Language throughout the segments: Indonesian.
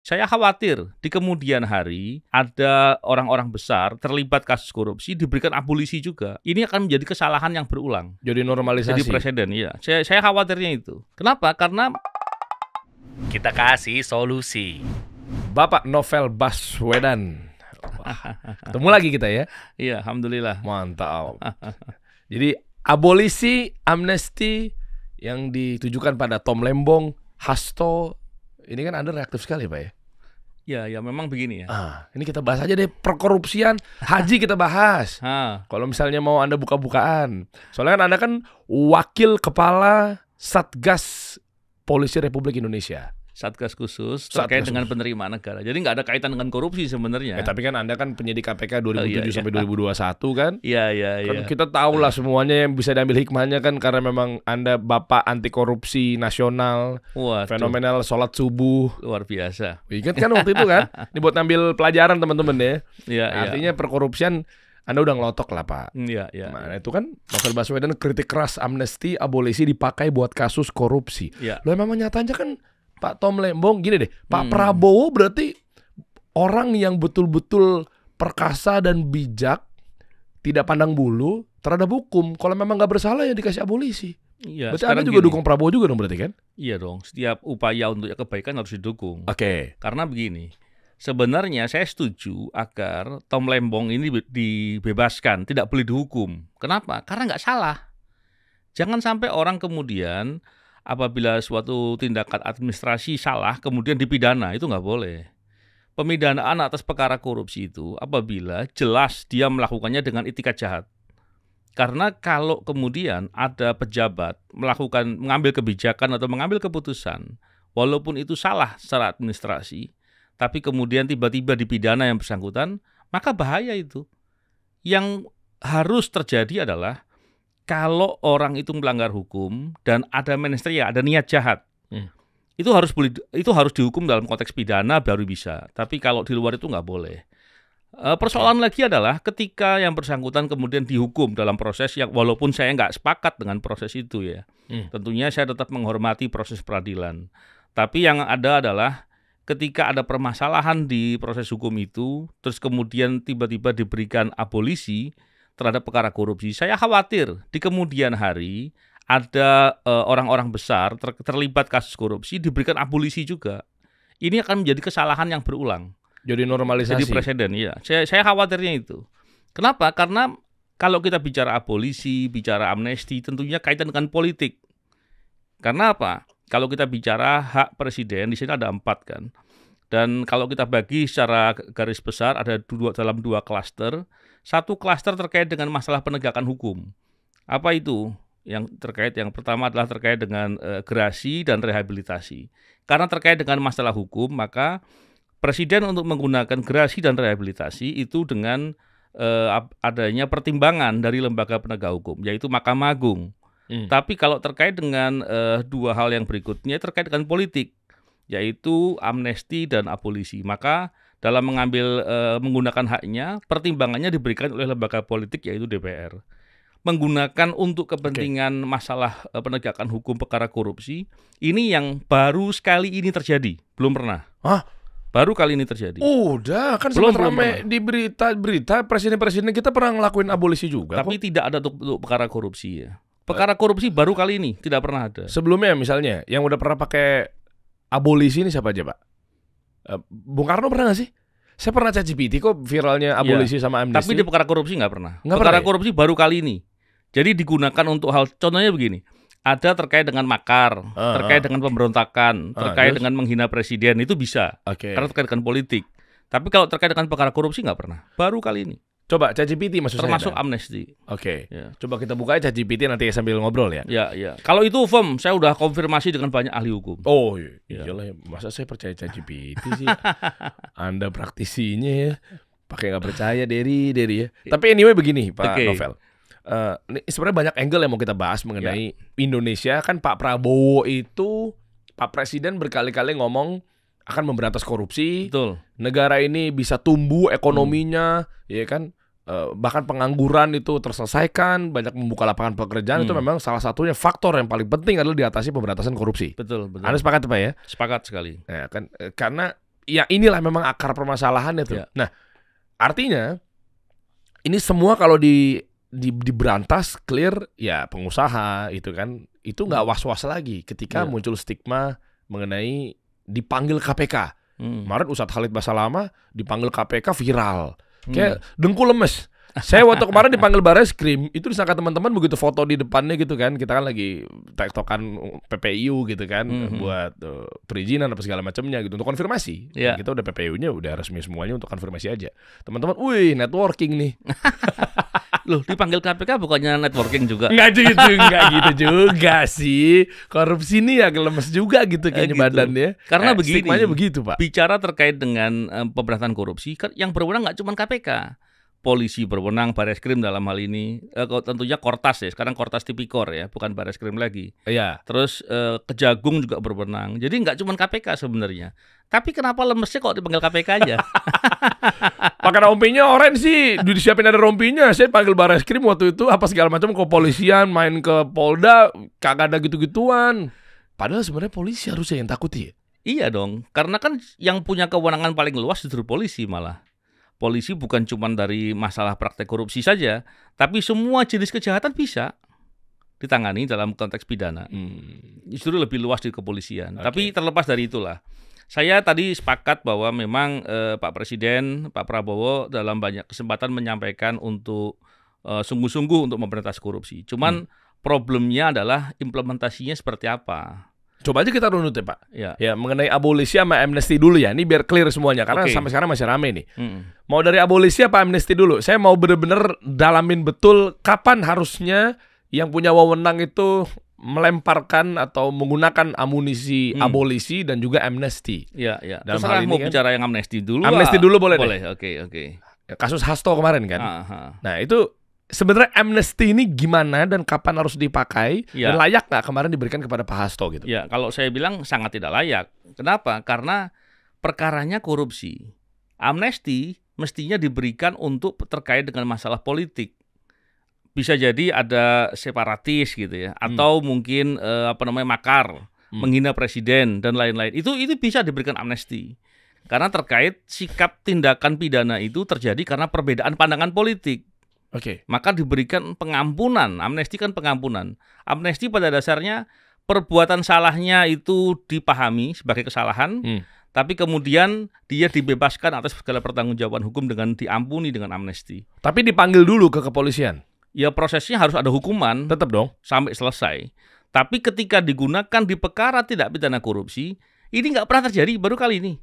Saya khawatir di kemudian hari ada orang-orang besar terlibat kasus korupsi diberikan abolisi juga. Ini akan menjadi kesalahan yang berulang. Jadi normalisasi. Jadi presiden, ya. Saya khawatirnya itu. Kenapa? Karena kita kasih solusi. Bapak Novel Baswedan. Ketemu lagi kita ya. Iya, alhamdulillah. Mantap. Jadi abolisi amnesti yang ditujukan pada Tom Lembong, Hasto, ini kan Anda reaktif sekali Pak ya? Ya memang begini ya. Ini kita bahas aja deh perkorupsian haji kita bahas. Kalau misalnya mau Anda buka-bukaan. Soalnya kan Anda kan wakil kepala Satgas Polisi Republik Indonesia. Satgas khusus terkait dengan penerimaan negara. Jadi nggak ada kaitan dengan korupsi sebenarnya. Tapi kan Anda kan penyidik KPK 2007 sampai 2021 kan? Iya. Kan kita tahu lah semuanya yang bisa diambil hikmahnya kan karena memang Anda bapak anti korupsi nasional. Fenomenal sholat subuh. Luar biasa. Ingat kan waktu itu kan? Ini buat ambil pelajaran teman-teman ya. Iya. Artinya perkorupsian Anda udah ngelotok lah Pak. Iya. Nah itu kan Novel Baswedan kritik keras amnesti abolisi dipakai buat kasus korupsi. Loh memang nyatanya kan Pak Tom Lembong gini deh, Pak Prabowo berarti orang yang betul-betul perkasa dan bijak, tidak pandang bulu terhadap hukum. Kalau memang nggak bersalah ya dikasih abolisi. Iya. Berarti Anda juga dukung Prabowo juga dong berarti kan? Iya dong. Setiap upaya untuk kebaikan harus didukung. Oke. Karena begini, sebenarnya saya setuju agar Tom Lembong ini dibebaskan, tidak boleh dihukum. Kenapa? Karena nggak salah. Jangan sampai orang kemudian apabila suatu tindakan administrasi salah kemudian dipidana, itu nggak boleh. Pemidanaan atas perkara korupsi itu apabila jelas dia melakukannya dengan itikat jahat. Karena kalau kemudian ada pejabat mengambil kebijakan atau mengambil keputusan, walaupun itu salah secara administrasi, tapi kemudian tiba-tiba dipidana yang bersangkutan, maka bahaya itu. Yang harus terjadi adalah kalau orang itu melanggar hukum dan ada ministerial, ada niat jahat, itu harus dihukum dalam konteks pidana baru bisa. Tapi kalau di luar itu nggak boleh. Persoalan lagi adalah ketika yang bersangkutan kemudian dihukum dalam proses yang walaupun saya nggak sepakat dengan proses itu ya, tentunya saya tetap menghormati proses peradilan. Tapi yang ada adalah ketika ada permasalahan di proses hukum itu, terus kemudian tiba-tiba diberikan abolisi terhadap perkara korupsi, saya khawatir di kemudian hari ada orang-orang besar terlibat kasus korupsi diberikan abolisi juga. Ini akan menjadi kesalahan yang berulang. Jadi normalisasi. Jadi presiden, ya. Saya khawatirnya itu. Kenapa? Karena kalau kita bicara abolisi, bicara amnesti, tentunya kaitan dengan politik. Karena apa? Kalau kita bicara hak presiden, di sini ada 4 kan. Dan kalau kita bagi secara garis besar ada dalam 2 klaster. Satu klaster terkait dengan masalah penegakan hukum. Apa itu? Yang pertama adalah terkait dengan gerasi dan rehabilitasi. Karena terkait dengan masalah hukum, maka presiden untuk menggunakan gerasi dan rehabilitasi itu dengan adanya pertimbangan dari lembaga penegak hukum, yaitu Mahkamah Agung. Tapi kalau terkait dengan 2 hal yang berikutnya terkait dengan politik, yaitu amnesti dan abolisi, maka dalam menggunakan haknya, pertimbangannya diberikan oleh lembaga politik yaitu DPR. Menggunakan untuk kepentingan masalah penegakan hukum perkara korupsi, ini yang baru sekali ini terjadi, belum pernah. Baru kali ini terjadi. Udah, kan sempat ramai di berita presiden-presiden kita pernah ngelakuin abolisi juga. Tapi tidak ada untuk perkara korupsi ya. Perkara korupsi baru kali ini, tidak pernah ada. Sebelumnya misalnya, yang udah pernah pakai abolisi ini siapa aja Pak? Bung Karno pernah nggak sih? Saya pernah ChatGPT kok viralnya abolisi sama amnesti. Tapi di perkara korupsi nggak pernah. Perkara korupsi baru kali ini. Jadi digunakan untuk hal, contohnya begini. Ada terkait dengan makar, terkait dengan pemberontakan, terkait dengan menghina presiden, itu bisa. Karena terkait dengan politik. Tapi kalau terkait dengan perkara korupsi nggak pernah. Baru kali ini. Coba ChatGPT maksud termasuk saya. amnesti. Ya. Coba kita buka ChatGPT nanti sambil ngobrol ya. Ya. Kalau itu firm, saya udah konfirmasi dengan banyak ahli hukum. Oh iyalah, masa saya percaya ChatGPT sih? Anda praktisinya ya. Pakai nggak percaya Dery ya. Tapi anyway begini Pak Novel. Ini sebenarnya banyak angle yang mau kita bahas mengenai Indonesia. Kan Pak Prabowo itu, Pak Presiden berkali-kali ngomong akan memberantas korupsi. Betul. Negara ini bisa tumbuh ekonominya, ya kan? Bahkan pengangguran itu terselesaikan, banyak membuka lapangan pekerjaan. Itu memang salah satunya faktor yang paling penting adalah diatasi pemberantasan korupsi. Betul. Anda sepakat Pak ya? Sepakat sekali. Nah, kan karena ya inilah memang akar permasalahannya tuh. Ya. Nah, artinya ini semua kalau diberantas clear ya pengusaha itu kan itu nggak was-was lagi ketika Ya. muncul stigma mengenai dipanggil KPK. Kemarin Ustadz Khalid Basalamah dipanggil KPK viral. Kayak dengkul lemes. Saya waktu kemarin dipanggil Barreskrim, itu disangka teman-teman begitu foto di depannya gitu kan. Kita kan lagi tektokan PPIU gitu kan, buat perizinan apa segala macamnya gitu untuk konfirmasi. Ya. Kita udah PPIU-nya udah resmi semuanya untuk konfirmasi aja. Teman-teman, wih networking nih. Loh, dipanggil KPK bukannya networking juga? Nggak gitu juga sih. Korupsi ini ya lemes juga gitu kayaknya Gitu. badannya. Karena begini, stigmanya begitu Pak. bicara terkait dengan pemberantasan korupsi, kan yang berwenang nggak cuma KPK. Polisi berwenang, Barreskrim dalam hal ini, tentunya Kortas ya, sekarang Kortas Tipikor ya, bukan Barreskrim lagi. Iya. Terus Kejagung juga berwenang. Jadi nggak cuma KPK sebenarnya. Tapi kenapa lemesnya kok dipanggil KPK aja? Pakai rompinya orange sih, disiapin ada rompinya. Saya panggil Barreskrim waktu itu apa segala macam, kepolisian main ke Polda, kagak ada gitu-gituan. Padahal sebenarnya polisi harusnya yang takuti ya. Iya dong, karena kan yang punya kewenangan paling luas justru polisi malah. Polisi bukan cuma dari masalah praktek korupsi saja, tapi semua jenis kejahatan bisa ditangani dalam konteks pidana. Justru lebih luas di kepolisian. Tapi terlepas dari itulah, saya tadi sepakat bahwa memang Pak Presiden, Pak Prabowo dalam banyak kesempatan menyampaikan untuk sungguh-sungguh untuk memberantas korupsi. Cuman problemnya adalah implementasinya seperti apa. Coba aja kita runut ya Pak. Ya. Ya mengenai abolisi sama amnesti dulu ya. Ini biar clear semuanya karena sampai sekarang masih rame nih. Mau dari abolisi apa amnesti dulu? Saya mau benar-benar dalamin betul kapan harusnya yang punya wewenang itu melemparkan atau menggunakan amunisi abolisi dan juga amnesti. Ya, ya. Dalam Terserah hal ini mau kan, bicara yang amnesti dulu. amnesti dulu boleh deh. Boleh, oke. Kasus Hasto kemarin kan. Aha. Nah itu sebenarnya amnesti ini gimana dan kapan harus dipakai Ya. dan layak nggak kemarin diberikan kepada Pak Hasto gitu? Ya, kalau saya bilang sangat tidak layak. Kenapa? Karena perkaranya korupsi. Amnesti mestinya diberikan untuk terkait dengan masalah politik. Bisa jadi ada separatis gitu ya, atau mungkin makar, menghina presiden dan lain-lain. Itu bisa diberikan amnesti. Karena terkait sikap tindakan pidana itu terjadi karena perbedaan pandangan politik. Oke. Maka diberikan pengampunan. Amnesti kan pengampunan. Amnesti pada dasarnya perbuatan salahnya itu dipahami sebagai kesalahan, tapi kemudian dia dibebaskan atas segala pertanggungjawaban hukum dengan diampuni dengan amnesti. Tapi dipanggil dulu ke kepolisian. Ya prosesnya harus ada hukuman Tetap dong. sampai selesai. Tapi ketika digunakan di perkara tidak pidana korupsi, ini nggak pernah terjadi, baru kali ini.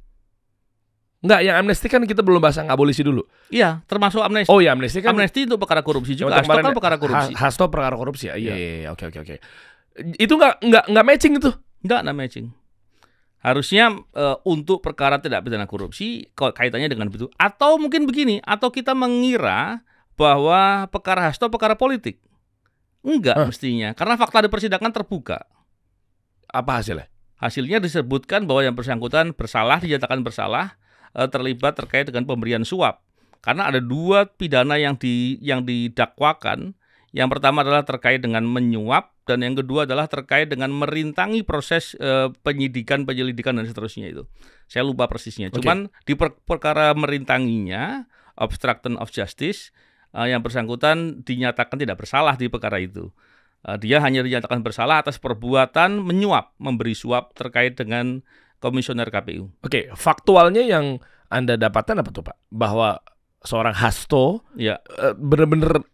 Enggak, yang amnesti kan kita belum bahas yang abolisi dulu. Iya, termasuk amnesti. Oh ya, amnesti kan. Amnesti untuk perkara korupsi juga. Untuk Hasto kan kemarin perkara korupsi. Hasto perkara korupsi. Iya. Oke. Itu nggak matching itu. Enggak matching. Harusnya untuk perkara tidak pidana korupsi kaitannya dengan itu. Atau mungkin begini, atau kita mengira bahwa perkara Hasto perkara politik. Enggak mestinya, karena fakta di persidangan terbuka. Apa hasilnya? Hasilnya disebutkan bahwa yang bersangkutan bersalah, dinyatakan bersalah, terlibat terkait dengan pemberian suap. Karena ada dua pidana yang didakwakan. Yang pertama adalah terkait dengan menyuap, dan yang kedua adalah terkait dengan merintangi proses penyelidikan dan seterusnya itu. Saya lupa persisnya. Cuman di perkara merintanginya, obstruction of justice, yang bersangkutan dinyatakan tidak bersalah di perkara itu. Dia hanya dinyatakan bersalah atas perbuatan menyuap, memberi suap terkait dengan komisioner KPU. Oke, faktualnya yang Anda dapatkan apa tuh Pak? Bahwa seorang Hasto Ya. bener-bener,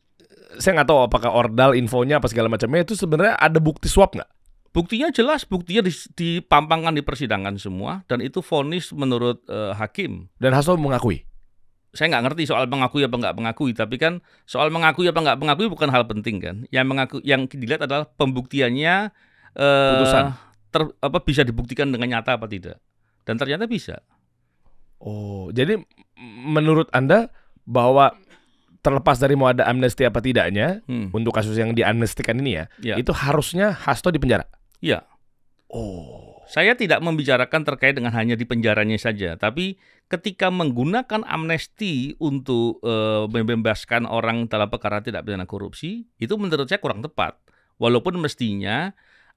saya nggak tahu apakah ordal infonya apa segala macamnya, itu sebenarnya ada bukti suap nggak? Buktinya jelas, buktinya dipampangkan di persidangan semua, dan itu vonis menurut hakim. Dan Hasto mengakui? Saya nggak ngerti soal mengakui apa nggak mengakui, tapi kan soal mengakui apa nggak mengakui bukan hal penting kan. Yang dilihat adalah pembuktiannya Putusan. Bisa dibuktikan dengan nyata apa tidak. Dan ternyata bisa. Oh, jadi menurut Anda bahwa terlepas dari mau ada amnesti apa tidaknya untuk kasus yang diamnestikan ini ya, itu harusnya Hasto dipenjara? Iya. Oh. Saya tidak membicarakan terkait dengan hanya di penjaranya saja, tapi ketika menggunakan amnesti untuk membebaskan orang dalam perkara tidak pidana korupsi, itu menurut saya kurang tepat. Walaupun mestinya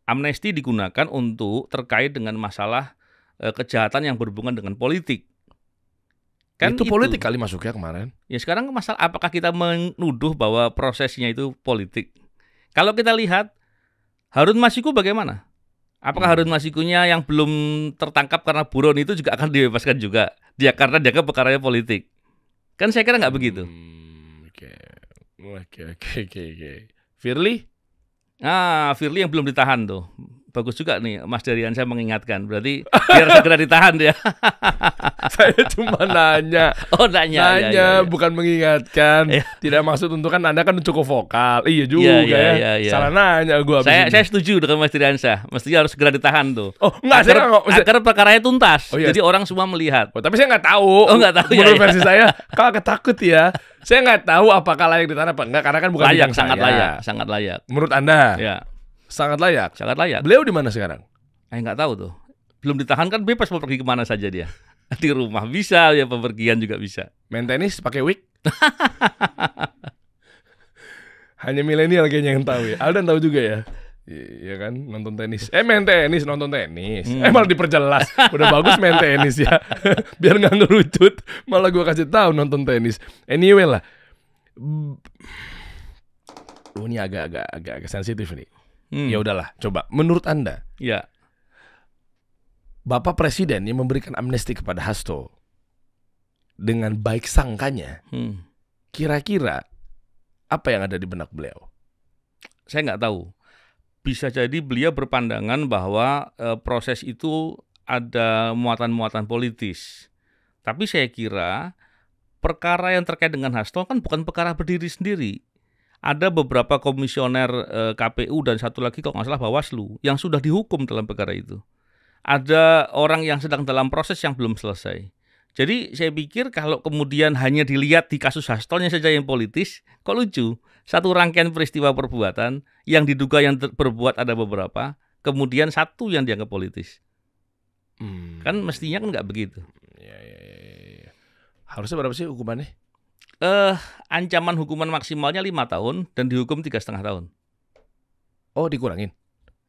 amnesti digunakan untuk terkait dengan masalah kejahatan yang berhubungan dengan politik. Kan itu politik kali masuknya kemarin. Ya sekarang masalah apakah kita menuduh bahwa prosesnya itu politik? Kalau kita lihat Harun Masiku bagaimana? Apakah Harun Masikunya yang belum tertangkap karena buron itu juga akan dibebaskan juga? Dia karena dianggap perkaranya politik. Kan saya kira nggak begitu. Oke. Firly? Firly yang belum ditahan tuh. Bagus juga nih Mas Darian saya mengingatkan. Berarti biar segera ditahan dia. Saya cuma nanya. Oh nanya ya. Bukan mengingatkan. Tidak maksud untuk kan Anda kan cukup vokal. Iya juga ya. Salah nanya gua. Saya setuju dengan Mas Darian saya. Mestinya harus segera ditahan tuh. Oh enggak, agar perkaranya tuntas. Oh, iya. Jadi orang semua melihat. Oh, tapi saya nggak tahu. Oh nggak tahu. Menurut versi saya, kalau ketakut ya. Saya nggak tahu apakah layak ditahan apa enggak karena kan bukan layak, sangat layak. Menurut Anda? Ya. Sangat layak. Beliau di mana sekarang? Nggak tahu tuh. Belum ditahan kan bebas mau pergi kemana saja dia. Di rumah bisa ya, pepergian juga bisa. Main tenis pakai wig? Hanya milenial kayaknya yang tahu ya. Aldan tahu juga ya. Iya kan, nonton tenis. Main tenis, nonton tenis. Malah diperjelas. Udah bagus main tenis ya. Biar nggak ngerucut. Malah gua kasih tahu nonton tenis. Anyway lah. Ini agak sensitif nih. Ya udahlah, coba. Menurut Anda, ya, Bapak Presiden yang memberikan amnesti kepada Hasto dengan baik sangkanya, kira-kira apa yang ada di benak beliau? Saya nggak tahu. Bisa jadi beliau berpandangan bahwa proses itu ada muatan-muatan politis. Tapi saya kira perkara yang terkait dengan Hasto kan bukan perkara berdiri sendiri. Ada beberapa komisioner KPU dan satu lagi kalau nggak salah Bawaslu yang sudah dihukum dalam perkara itu. Ada orang yang sedang dalam proses yang belum selesai. Jadi saya pikir kalau kemudian hanya dilihat di kasus Hastonya saja yang politis, kok lucu. Satu rangkaian peristiwa perbuatan yang diduga yang berbuat ada beberapa, kemudian satu yang dianggap politis. Kan mestinya kan nggak begitu. Ya. Harusnya berapa sih hukumannya? Ancaman hukuman maksimalnya 5 tahun dan dihukum 3,5 tahun. Oh, dikurangin?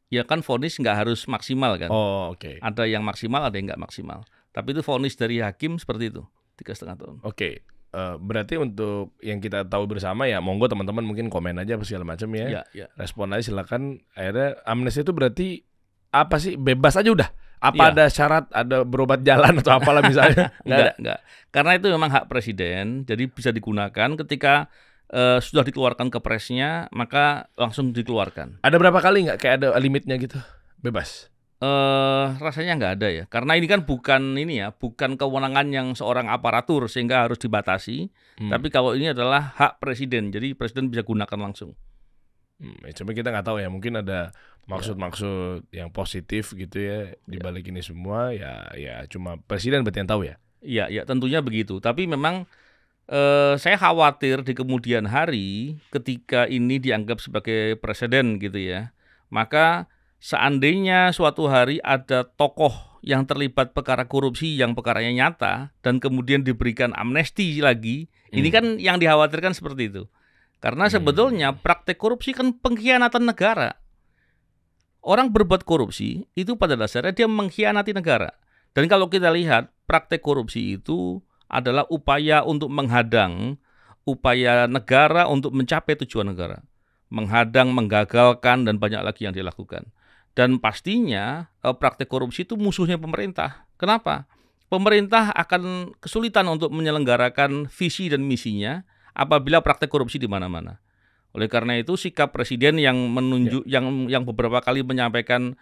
Ya kan vonis nggak harus maksimal kan. Oh, oke. Ada yang maksimal, ada yang nggak maksimal. Tapi itu vonis dari hakim seperti itu, 3,5 tahun. Oke. Berarti untuk yang kita tahu bersama ya, monggo teman-teman mungkin komen aja segala macam ya. Ya. Respon aja silakan. Akhirnya amnesti itu berarti apa sih? Bebas aja udah? Apa ada syarat, ada berobat jalan atau apalah misalnya? Enggak. Karena itu memang hak presiden, jadi bisa digunakan ketika sudah dikeluarkan ke presnya, maka langsung dikeluarkan. Ada berapa kali nggak kayak ada limitnya gitu? Bebas? Rasanya nggak ada ya, karena ini kan bukan kewenangan yang seorang aparatur sehingga harus dibatasi. Tapi kalau ini adalah hak presiden, jadi presiden bisa gunakan langsung. Cuma kita nggak tahu ya, mungkin ada maksud-maksud yang positif gitu ya di balik ini semua ya cuma presiden berarti yang tahu ya. Iya, tentunya begitu. Tapi memang saya khawatir di kemudian hari ketika ini dianggap sebagai presiden gitu ya, maka seandainya suatu hari ada tokoh yang terlibat perkara korupsi yang perkaranya nyata dan kemudian diberikan amnesti lagi, ini kan yang dikhawatirkan seperti itu. Karena sebetulnya praktek korupsi kan pengkhianatan negara. Orang berbuat korupsi itu pada dasarnya dia mengkhianati negara. Dan kalau kita lihat praktek korupsi itu adalah upaya untuk menghadang upaya negara untuk mencapai tujuan negara. Menghadang, menggagalkan, dan banyak lagi yang dilakukan. Dan pastinya praktek korupsi itu musuhnya pemerintah. Kenapa? Pemerintah akan kesulitan untuk menyelenggarakan visi dan misinya apabila praktek korupsi di mana-mana. Oleh karena itu sikap presiden yang menunjuk yang beberapa kali menyampaikan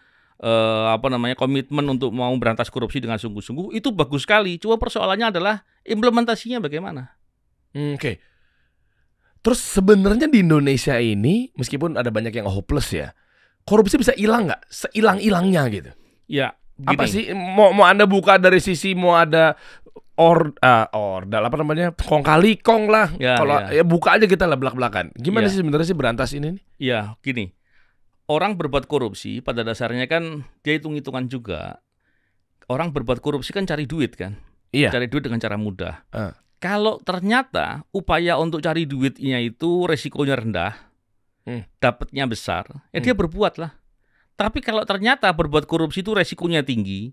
komitmen untuk mau berantas korupsi dengan sungguh-sungguh itu bagus sekali. Cuma persoalannya adalah implementasinya bagaimana. Oke. Terus sebenarnya di Indonesia ini meskipun ada banyak yang hopeless ya, korupsi bisa hilang nggak? Sehilang-hilangnya gitu. Ya. Gini. Apa sih mau Anda buka dari sisi mau ada kong kali kong lah. Kalau buka aja kita lah belak-belakan. Gimana sih sebenarnya sih berantas ini nih? Ya, gini. Orang berbuat korupsi pada dasarnya kan dia hitung-hitungan juga. Orang berbuat korupsi kan cari duit kan. Iya. Cari duit dengan cara mudah. Kalau ternyata upaya untuk cari duitnya itu resikonya rendah, dapatnya besar, dia berbuat lah. Tapi kalau ternyata berbuat korupsi itu resikonya tinggi,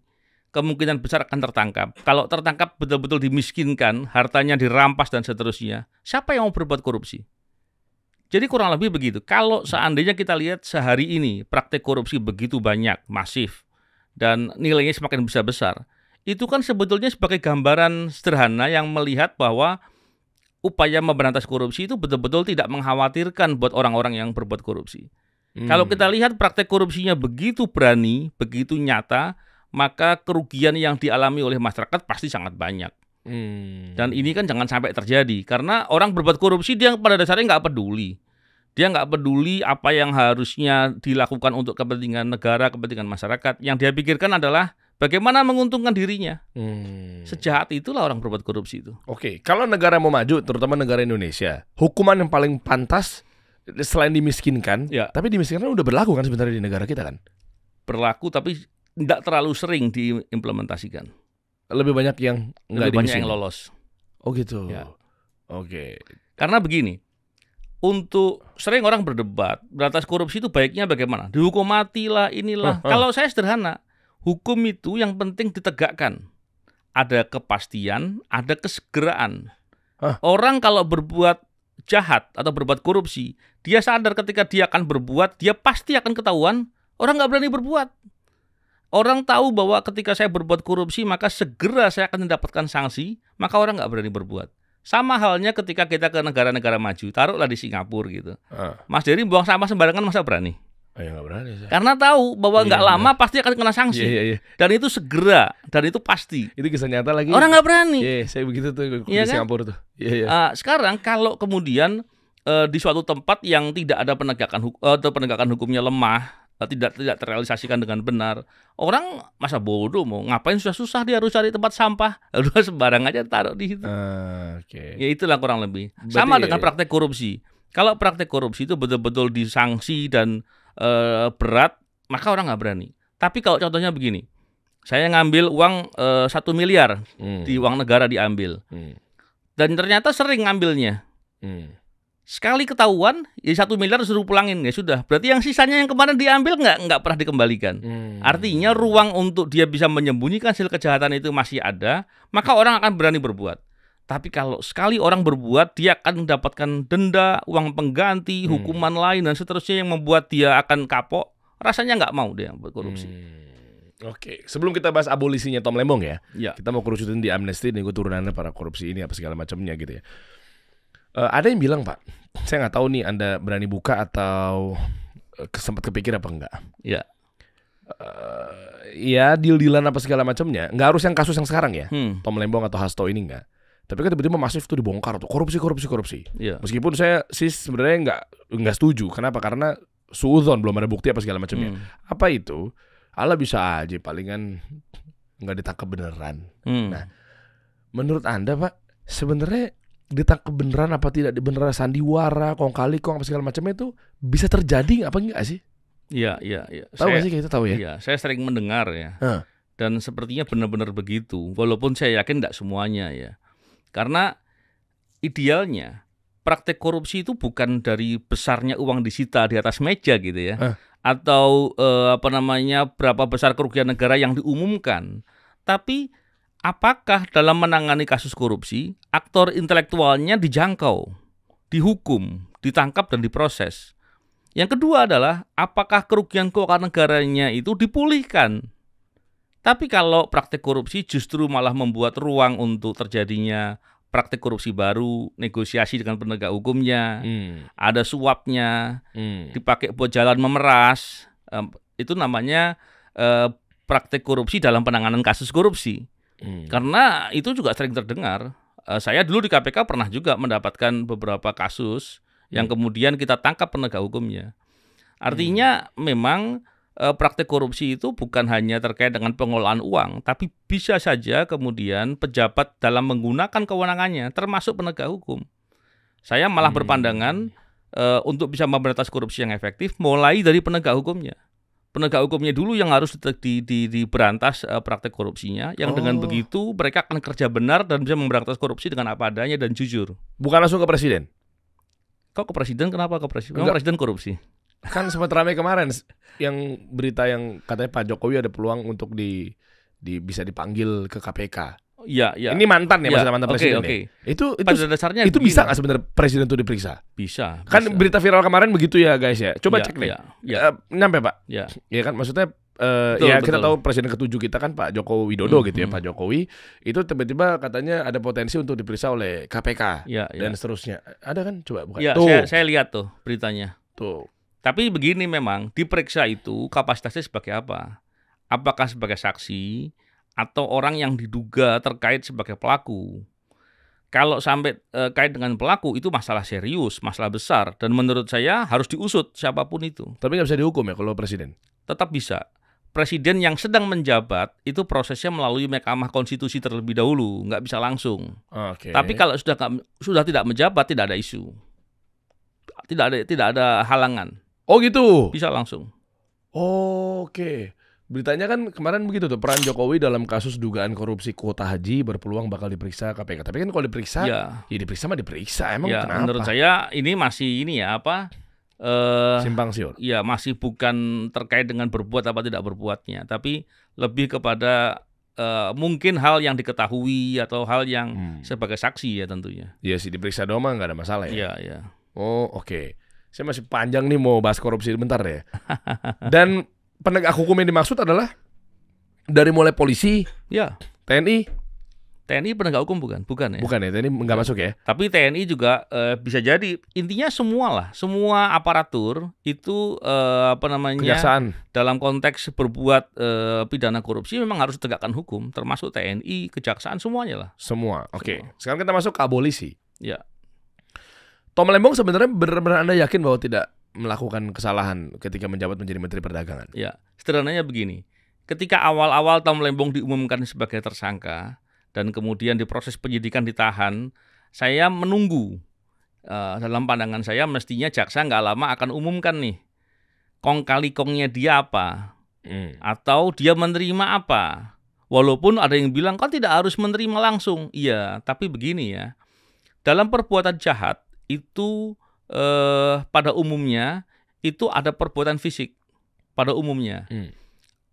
kemungkinan besar akan tertangkap. Kalau tertangkap betul-betul dimiskinkan, hartanya dirampas dan seterusnya, siapa yang mau berbuat korupsi? Jadi kurang lebih begitu. Kalau seandainya kita lihat sehari ini praktek korupsi begitu banyak, masif, dan nilainya semakin besar-besar, itu kan sebetulnya sebagai gambaran sederhana yang melihat bahwa upaya memberantas korupsi itu betul-betul tidak mengkhawatirkan buat orang-orang yang berbuat korupsi. Kalau kita lihat praktek korupsinya begitu berani, begitu nyata, maka kerugian yang dialami oleh masyarakat pasti sangat banyak. Dan ini kan jangan sampai terjadi, karena orang berbuat korupsi dia pada dasarnya nggak peduli. Dia nggak peduli apa yang harusnya dilakukan untuk kepentingan negara, kepentingan masyarakat. Yang dia pikirkan adalah bagaimana menguntungkan dirinya. Sejahat itulah orang berbuat korupsi itu. Oke, kalau negara mau maju, terutama negara Indonesia, hukuman yang paling pantas selain dimiskinkan, tapi dimiskinkan udah berlaku kan sebenarnya di negara kita kan? Berlaku tapi tidak terlalu sering diimplementasikan. Lebih banyak yang lebih banyak yang lolos. Oh gitu. Ya. Oke. Karena begini, untuk sering orang berdebat berantas korupsi itu baiknya bagaimana? Dihukum mati lah, inilah. Kalau saya sederhana, hukum itu yang penting ditegakkan. Ada kepastian, ada kesegeraan. Orang kalau berbuat jahat atau berbuat korupsi, dia sadar ketika dia akan berbuat, dia pasti akan ketahuan. Orang nggak berani berbuat. Orang tahu bahwa ketika saya berbuat korupsi, maka segera saya akan mendapatkan sanksi, maka orang nggak berani berbuat. Sama halnya ketika kita ke negara-negara maju, taruhlah di Singapura gitu. Mas Dery buang sampah sembarangan masa berani? Ya nggak berani. Saya. Karena tahu bahwa nggak lama pasti akan kena sanksi. Dan itu segera, dan itu pasti. Itu kisah nyata lagi. Orang nggak berani. Saya begitu tuh di Singapura tuh. Sekarang kalau kemudian di suatu tempat yang tidak ada penegakan hukumnya lemah, tidak terrealisasikan dengan benar, orang masa bodoh mau ngapain susah-susah dia harus cari tempat sampah, udah sembarang aja taruh di situ. Ya itulah kurang lebih. Berarti sama dengan praktek korupsi. Kalau praktek korupsi itu betul-betul disanksi dan berat, maka orang nggak berani. Tapi kalau contohnya begini, saya ngambil uang 1 miliar di uang negara diambil, dan ternyata sering ngambilnya. Sekali ketahuan, ya 1 miliar suruh pulangin, ya sudah. Berarti yang sisanya yang kemarin diambil nggak pernah dikembalikan. Artinya ruang untuk dia bisa menyembunyikan hasil kejahatan itu masih ada, maka orang akan berani berbuat. Tapi kalau sekali orang berbuat, dia akan mendapatkan denda, uang pengganti, hukuman lain, dan seterusnya yang membuat dia akan kapok. Rasanya nggak mau dia berkorupsi. Oke, sebelum kita bahas abolisinya Tom Lembong ya. Kita mau kerucutin di amnesti dan turunannya para korupsi ini apa segala macamnya gitu ya. Ada yang bilang Pak, saya nggak tahu nih Anda berani buka atau sempat kepikir apa enggak? Ya deal-dealan apa segala macamnya. Nggak harus yang kasus yang sekarang ya, Tom Lembong atau Hasto ini enggak. Tapi kan tiba-tiba masif tuh dibongkar tuh korupsi. Meskipun saya sih sebenarnya nggak setuju. Kenapa? Karena suudzon belum ada bukti apa segala macamnya. Apa itu? Allah bisa aja palingan nggak ditangkap beneran. Nah, menurut Anda Pak, sebenarnya ditangkap beneran apa tidak beneran sandiwara, kong kali kong apa segala macamnya itu bisa terjadi apa enggak sih? Iya. Tahu nggak sih kayak itu tahu ya? Iya, saya sering mendengar ya. Dan sepertinya benar-benar begitu. Walaupun saya yakin tidak semuanya ya. Karena idealnya praktek korupsi itu bukan dari besarnya uang disita di atas meja gitu ya. Atau berapa besar kerugian negara yang diumumkan. Tapi apakah dalam menangani kasus korupsi, aktor intelektualnya dijangkau, dihukum, ditangkap dan diproses. Yang kedua adalah apakah kerugian keuangan negaranya itu dipulihkan. Tapi kalau praktek korupsi justru malah membuat ruang untuk terjadinya praktek korupsi baru, negosiasi dengan penegak hukumnya, ada suapnya, dipakai buat jalan memeras, itu namanya praktek korupsi dalam penanganan kasus korupsi. Karena itu juga sering terdengar. Saya dulu di KPK pernah juga mendapatkan beberapa kasus yang kemudian kita tangkap penegak hukumnya. Artinya memang praktek korupsi itu bukan hanya terkait dengan pengelolaan uang, tapi bisa saja kemudian pejabat dalam menggunakan kewenangannya, termasuk penegak hukum. Saya malah berpandangan untuk bisa memberantas korupsi yang efektif, mulai dari penegak hukumnya. Penegak hukumnya dulu yang harus diberantas praktek korupsinya, yang dengan begitu mereka akan kerja benar dan bisa memberantas korupsi dengan apa adanya dan jujur. Bukan langsung ke presiden? Kok ke presiden? Kenapa ke presiden? Memang presiden korupsi. Kan sempat ramai kemarin yang berita yang katanya Pak Jokowi ada peluang untuk bisa dipanggil ke KPK. Iya, iya. Ini mantan ya, Ya, maksudnya mantan presiden oke. ya. Itu Pada dasarnya itu begini. bisa nggak sebenarnya presiden itu diperiksa? Bisa. Kan bisa. berita viral kemarin begitu ya guys ya. Coba Ya, cek deh. ya, ya. Nyampe Pak. Ya. Ya kan maksudnya Betul, ya kita betul. tahu presiden ke-7 kita kan Pak Joko Widodo gitu ya. Pak Jokowi itu tiba-tiba katanya ada potensi untuk diperiksa oleh KPK Ya, ya. dan seterusnya. Ada kan? Coba buka. Ya, Tuh. saya lihat tuh beritanya. Tuh. Tapi begini memang, diperiksa itu kapasitasnya sebagai apa? Apakah sebagai saksi atau orang yang diduga terkait sebagai pelaku? Kalau sampai kait dengan pelaku itu masalah serius, masalah besar, dan menurut saya harus diusut siapapun itu. Tapi nggak bisa dihukum ya kalau presiden. Tetap bisa. Presiden yang sedang menjabat itu prosesnya melalui Mahkamah Konstitusi terlebih dahulu, nggak bisa langsung. Oke. Tapi kalau sudah tidak menjabat tidak ada isu, tidak ada halangan, Oh gitu. bisa langsung. Oke. Beritanya kan kemarin begitu tuh, peran Jokowi dalam kasus dugaan korupsi kuota haji berpeluang bakal diperiksa KPK. Tapi kan kalau diperiksa, Ya, ya diperiksa mah diperiksa. Emang ya kenapa? menurut saya ini masih ini ya apa? Simpang siur. Ya masih bukan terkait dengan berbuat apa tidak berbuatnya, tapi lebih kepada mungkin hal yang diketahui atau hal yang sebagai saksi ya tentunya. Iya sih, diperiksa doang mah nggak ada masalah ya. Iya, iya. Oh oke. Saya masih panjang nih mau bahas korupsi bentar ya. Dan penegak hukum yang dimaksud adalah dari mulai polisi, Ya, TNI, TNI penegak hukum bukan ya. bukan ya, TNI nggak masuk ya. Tapi TNI juga bisa jadi intinya semua aparatur itu apa namanya Kejaksaan. dalam konteks berbuat pidana korupsi memang harus tegakkan hukum, termasuk TNI, kejaksaan semuanya lah. Semua. Oke. Sekarang kita masuk ke abolisi. Ya, Tom Lembong sebenarnya benar-benar Anda yakin bahwa tidak melakukan kesalahan ketika menjabat menjadi Menteri Perdagangan? ya. Sederhananya begini, ketika awal-awal Tom Lembong diumumkan sebagai tersangka dan kemudian di proses penyidikan ditahan, saya menunggu. Dalam pandangan saya mestinya jaksa nggak lama akan umumkan nih kong kali kongnya dia apa. Atau dia menerima apa. Walaupun ada yang bilang kan tidak harus menerima langsung. Iya, tapi begini ya. Dalam perbuatan jahat itu pada umumnya itu ada perbuatan fisik. Pada umumnya.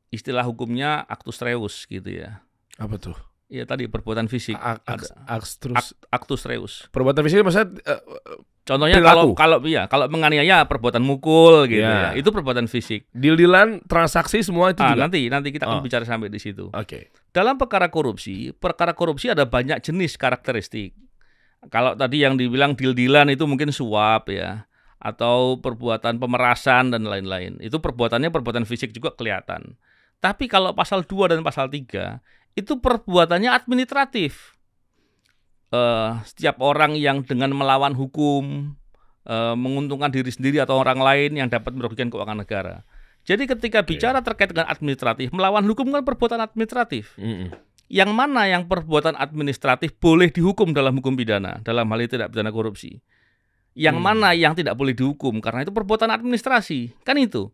Istilah hukumnya actus reus gitu ya. Apa tuh? Iya tadi perbuatan fisik. Actus reus. Perbuatan fisik maksudnya Contohnya perilaku. kalau menganiaya perbuatan mukul gitu Ya. ya. Itu perbuatan fisik. Deal-dealan, transaksi semua itu juga. Nanti kita akan bicara sampai di situ. Oke. Dalam perkara korupsi ada banyak jenis karakteristik. Kalau tadi yang dibilang deal-dealan itu mungkin suap ya, atau perbuatan pemerasan dan lain-lain. Itu perbuatannya perbuatan fisik juga kelihatan. Tapi kalau pasal 2 dan pasal 3 itu perbuatannya administratif. Setiap orang yang dengan melawan hukum menguntungkan diri sendiri atau orang lain yang dapat merugikan keuangan negara. Jadi ketika bicara terkait dengan administratif, melawan hukum kan perbuatan administratif. Yang mana yang perbuatan administratif boleh dihukum dalam hukum pidana, dalam hal ini tidak pidana korupsi. Yang mana yang tidak boleh dihukum karena itu perbuatan administrasi, kan itu.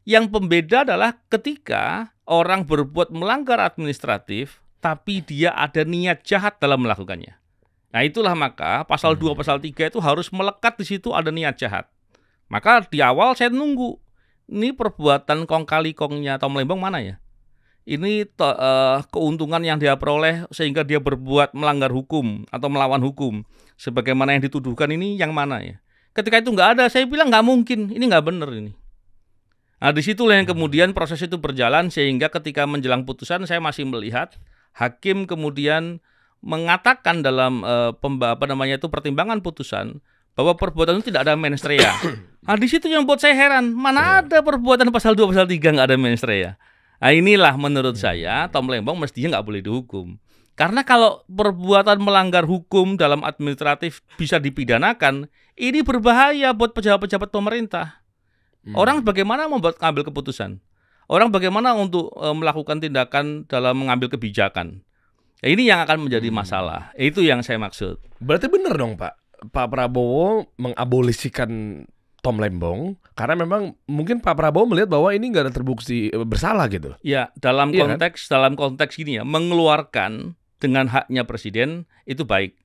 Yang pembeda adalah ketika orang berbuat melanggar administratif tapi dia ada niat jahat dalam melakukannya. Nah, itulah maka pasal 2 pasal 3 itu harus melekat di situ ada niat jahat. Maka di awal saya nunggu ini perbuatan kong kali kongnya Tom Lembong mana ya? Ini keuntungan yang dia peroleh sehingga dia berbuat melanggar hukum atau melawan hukum. Sebagaimana yang dituduhkan ini yang mana ya? Ketika itu nggak ada, saya bilang nggak mungkin, ini nggak benar ini. Nah disitulah yang kemudian proses itu berjalan sehingga ketika menjelang putusan saya masih melihat hakim kemudian mengatakan dalam pertimbangan putusan bahwa perbuatan itu tidak ada mens rea. Nah di situ yang buat saya heran, mana ada perbuatan pasal 2 pasal 3 nggak ada mens rea. Nah inilah menurut saya Tom Lembong mestinya nggak boleh dihukum. Karena kalau perbuatan melanggar hukum dalam administratif bisa dipidanakan, ini berbahaya buat pejabat-pejabat pemerintah. Orang bagaimana mengambil keputusan? Orang bagaimana untuk melakukan tindakan dalam mengambil kebijakan? Nah, ini yang akan menjadi masalah. Itu yang saya maksud. Berarti benar dong Pak Prabowo mengabolisikan Tom Lembong karena memang mungkin Pak Prabowo melihat bahwa ini nggak ada terbukti bersalah gitu. Ya, dalam konteks gini ya, mengeluarkan dengan haknya presiden itu baik.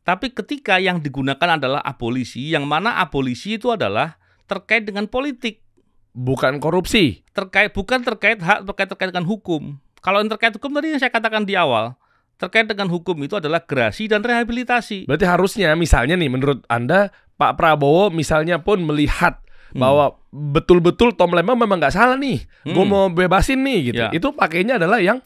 Tapi ketika yang digunakan adalah abolisi, yang mana abolisi itu adalah terkait dengan politik, bukan korupsi. bukan terkait hak, terkait dengan hukum. Kalau yang terkait hukum tadi yang saya katakan di awal, terkait dengan hukum itu adalah gerasi dan rehabilitasi. Berarti harusnya misalnya nih menurut Anda Pak Prabowo misalnya pun melihat bahwa betul-betul Tom Lembong memang nggak salah nih, gue mau bebasin nih gitu. Ya. Itu pakainya adalah yang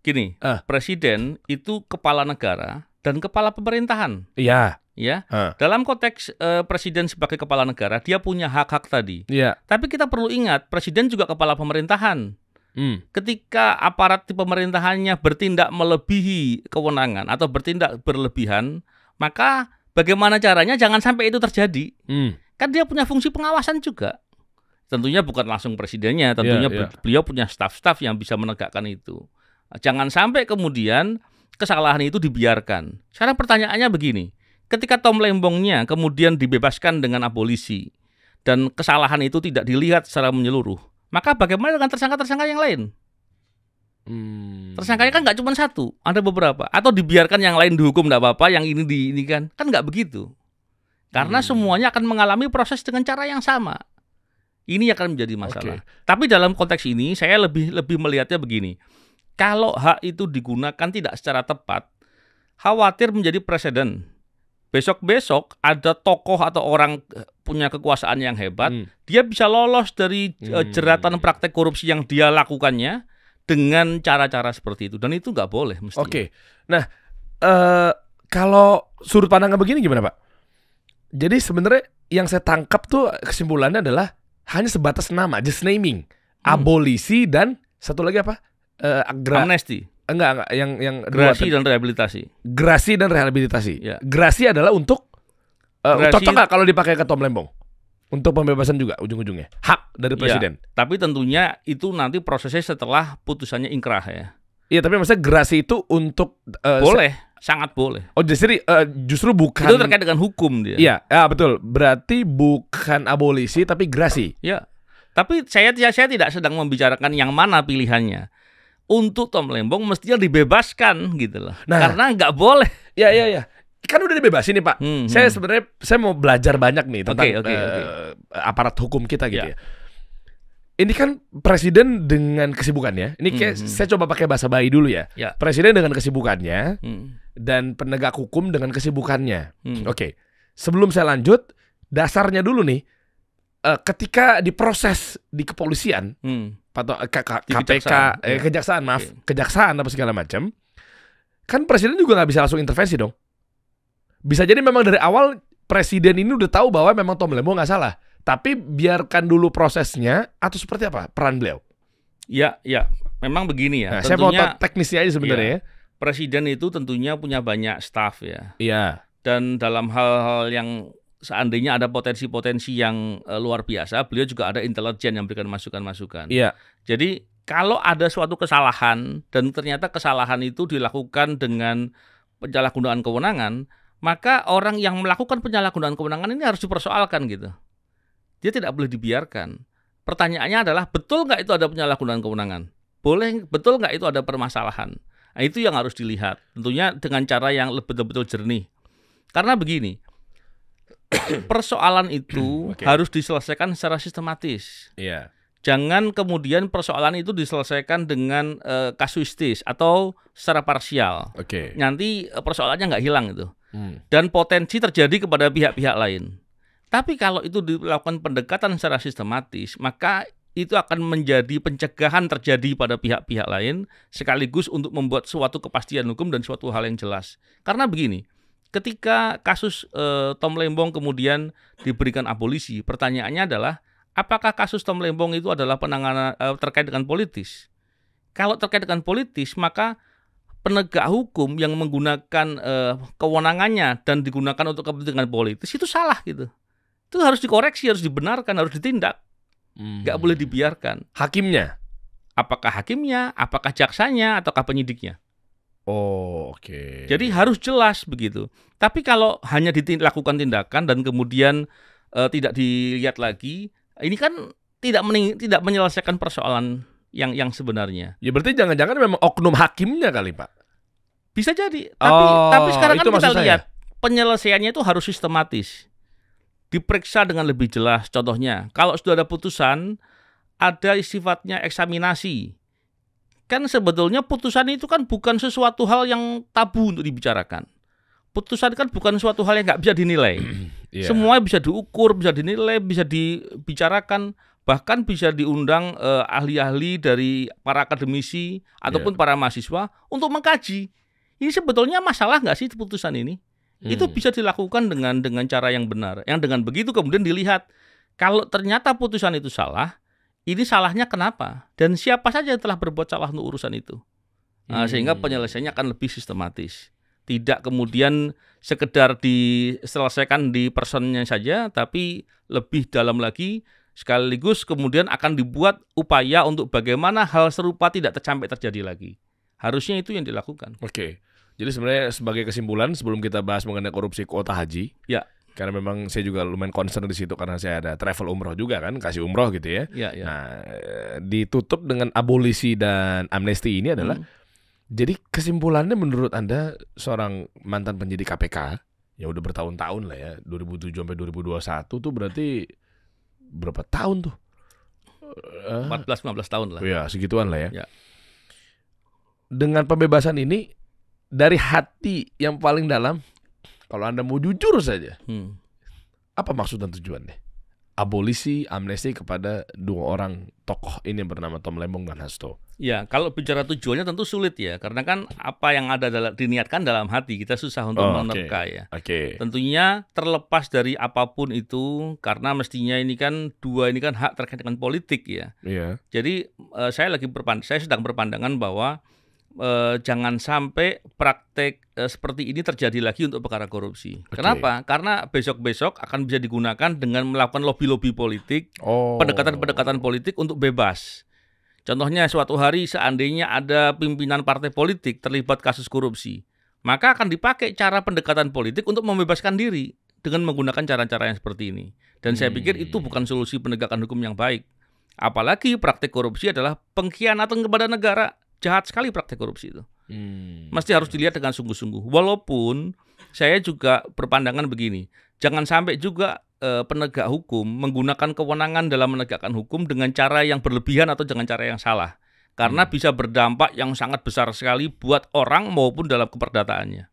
Gini, presiden itu kepala negara dan kepala pemerintahan. Iya. Ya, dalam konteks presiden sebagai kepala negara, dia punya hak-hak tadi. Iya. Tapi kita perlu ingat, presiden juga kepala pemerintahan. Ketika aparat di pemerintahannya bertindak melebihi kewenangan atau bertindak berlebihan, maka bagaimana caranya jangan sampai itu terjadi. Kan dia punya fungsi pengawasan juga. Tentunya bukan langsung presidennya, tentunya beliau punya staf-staf yang bisa menegakkan itu. Jangan sampai kemudian kesalahan itu dibiarkan. Sekarang pertanyaannya begini, ketika Tom Lembongnya kemudian dibebaskan dengan abolisi dan kesalahan itu tidak dilihat secara menyeluruh, maka bagaimana dengan tersangka-tersangka yang lain? Tersangkanya kan nggak cuma satu, ada beberapa. Atau dibiarkan yang lain dihukum nggak apa-apa, yang ini kan nggak begitu. Karena semuanya akan mengalami proses dengan cara yang sama. Ini akan menjadi masalah. Tapi dalam konteks ini saya lebih melihatnya begini. Kalau hak itu digunakan tidak secara tepat, khawatir menjadi presiden. Besok-besok ada tokoh atau orang punya kekuasaan yang hebat, dia bisa lolos dari jeratan praktek korupsi yang dia lakukannya dengan cara-cara seperti itu. Dan itu nggak boleh mestinya. Nah, kalau sudut pandangnya begini gimana Pak? Jadi sebenarnya yang saya tangkap tuh kesimpulannya adalah hanya sebatas nama, just naming, abolisi dan satu lagi apa? Amnesti. Enggak, yang gerasi dan rehabilitasi. Gerasi dan rehabilitasi. Ya. Gerasi adalah untuk cocok nggak kalau dipakai ke Tom Lembong? Untuk pembebasan juga ujung-ujungnya. Hak dari presiden. Ya, tapi tentunya itu nanti prosesnya setelah putusannya ingkrah ya. Iya, tapi maksudnya gerasi itu untuk boleh. Sangat boleh. Oh, justru bukan. Itu terkait dengan hukum dia. Iya, betul. Berarti bukan abolisi tapi gerasi. Ya. Tapi saya tidak sedang membicarakan yang mana pilihannya. Untuk Tom Lembong mestinya dibebaskan gitu loh. Nah, karena nggak boleh. Ya. Kan udah dibebasin nih Pak. Saya mau belajar banyak nih tentang aparat hukum kita gitu ya. Ini kan presiden dengan kesibukannya. Ini kayak saya coba pakai bahasa bayi dulu ya. Presiden dengan kesibukannya dan penegak hukum dengan kesibukannya. Sebelum saya lanjut, dasarnya dulu nih. Ketika diproses di kepolisian atau KPK, kejaksaan apa segala macam, kan presiden juga nggak bisa langsung intervensi dong. Bisa jadi memang dari awal presiden ini udah tahu bahwa memang Tom Lembong nggak salah. Tapi biarkan dulu prosesnya atau seperti apa peran beliau? Ya, memang begini ya. Nah, saya mau tahu teknisnya aja sebenarnya. Presiden itu tentunya punya banyak staf ya. Iya. Dan dalam hal-hal yang seandainya ada potensi-potensi yang luar biasa, beliau juga ada intelijen yang memberikan masukan-masukan. Iya. Jadi kalau ada suatu kesalahan dan ternyata kesalahan itu dilakukan dengan penyalahgunaan kewenangan, maka orang yang melakukan penyalahgunaan kewenangan ini harus dipersoalkan gitu. Dia tidak boleh dibiarkan. Pertanyaannya adalah betul nggak itu ada penyalahgunaan kewenangan? Betul nggak itu ada permasalahan? Nah, itu yang harus dilihat. Tentunya dengan cara yang betul-betul jernih. Karena begini, persoalan itu harus diselesaikan secara sistematis. Iya. Jangan kemudian persoalan itu diselesaikan dengan kasuistis atau secara parsial. Nanti persoalannya nggak hilang itu. Dan potensi terjadi kepada pihak-pihak lain. Tapi kalau itu dilakukan pendekatan secara sistematis, maka itu akan menjadi pencegahan terjadi pada pihak-pihak lain, sekaligus untuk membuat suatu kepastian hukum dan suatu hal yang jelas. Karena begini, ketika kasus Tom Lembong kemudian diberikan abolisi, pertanyaannya adalah, apakah kasus Tom Lembong itu adalah penanganan terkait dengan politis? Kalau terkait dengan politis, maka penegak hukum yang menggunakan kewenangannya dan digunakan untuk kepentingan politis itu salah gitu. Itu harus dikoreksi, harus dibenarkan, harus ditindak. Nggak boleh dibiarkan. Hakimnya? Apakah hakimnya, apakah jaksanya, ataukah penyidiknya? Jadi harus jelas begitu. Tapi kalau hanya dilakukan tindakan dan kemudian tidak dilihat lagi, ini kan tidak menyelesaikan persoalan yang sebenarnya. Ya berarti jangan-jangan memang oknum hakimnya kali Pak? Bisa jadi. Tapi sekarang kan kita lihat penyelesaiannya itu harus sistematis. Diperiksa dengan lebih jelas. Contohnya, kalau sudah ada putusan, ada sifatnya eksaminasi. kan sebetulnya putusan itu kan bukan sesuatu hal yang tabu untuk dibicarakan. Putusan kan bukan suatu hal yang nggak bisa dinilai. Semua bisa diukur, bisa dinilai, bisa dibicarakan, bahkan bisa diundang ahli-ahli dari para akademisi ataupun para mahasiswa untuk mengkaji. Ini sebetulnya masalah nggak sih putusan ini? Itu bisa dilakukan dengan cara yang benar. Yang dengan begitu kemudian dilihat kalau ternyata putusan itu salah, ini salahnya kenapa? Dan siapa saja yang telah berbuat salah untuk urusan itu. Sehingga penyelesaiannya akan lebih sistematis. Tidak kemudian sekedar diselesaikan di personnya saja, tapi lebih dalam lagi, sekaligus kemudian akan dibuat upaya untuk bagaimana hal serupa tidak sampai terjadi lagi. Harusnya itu yang dilakukan. Oke. Jadi sebenarnya sebagai kesimpulan sebelum kita bahas mengenai korupsi kuota haji, ya. Karena memang saya juga lumayan concern di situ karena saya ada travel umroh juga kan, kasih umroh gitu ya. Ya. Nah, ditutup dengan abolisi dan amnesti ini adalah jadi kesimpulannya menurut Anda seorang mantan penyidik KPK yang udah bertahun-tahun lah ya, 2007 sampai 2021 tuh berarti berapa tahun tuh? 14-15 tahun lah. Ya, segituan lah ya. Ya. Dengan pembebasan ini dari hati yang paling dalam, kalau Anda mau jujur saja, apa maksud dan tujuannya? Abolisi, amnesti kepada dua orang tokoh ini yang bernama Tom Lembong dan Hasto. Ya, kalau bicara tujuannya tentu sulit ya, karena kan apa yang ada diniatkan dalam hati kita susah untuk menerka ya. Tentunya terlepas dari apapun itu, karena mestinya ini kan dua ini kan hak terkait dengan politik ya. Jadi saya sedang berpandangan bahwa jangan sampai praktek seperti ini terjadi lagi untuk perkara korupsi. Kenapa? Karena besok-besok akan bisa digunakan dengan melakukan lobby-lobby politik, pendekatan-pendekatan politik untuk bebas. Contohnya suatu hari seandainya ada pimpinan partai politik terlibat kasus korupsi, maka akan dipakai cara pendekatan politik untuk membebaskan diri dengan menggunakan cara-cara yang seperti ini. Dan saya pikir itu bukan solusi penegakan hukum yang baik. Apalagi praktek korupsi adalah pengkhianatan kepada negara. Jahat sekali praktek korupsi itu. Mesti harus dilihat dengan sungguh-sungguh. Walaupun saya juga berpandangan begini, jangan sampai juga penegak hukum menggunakan kewenangan dalam menegakkan hukum dengan cara yang berlebihan atau dengan cara yang salah. Karena bisa berdampak yang sangat besar sekali buat orang maupun dalam keperdataannya.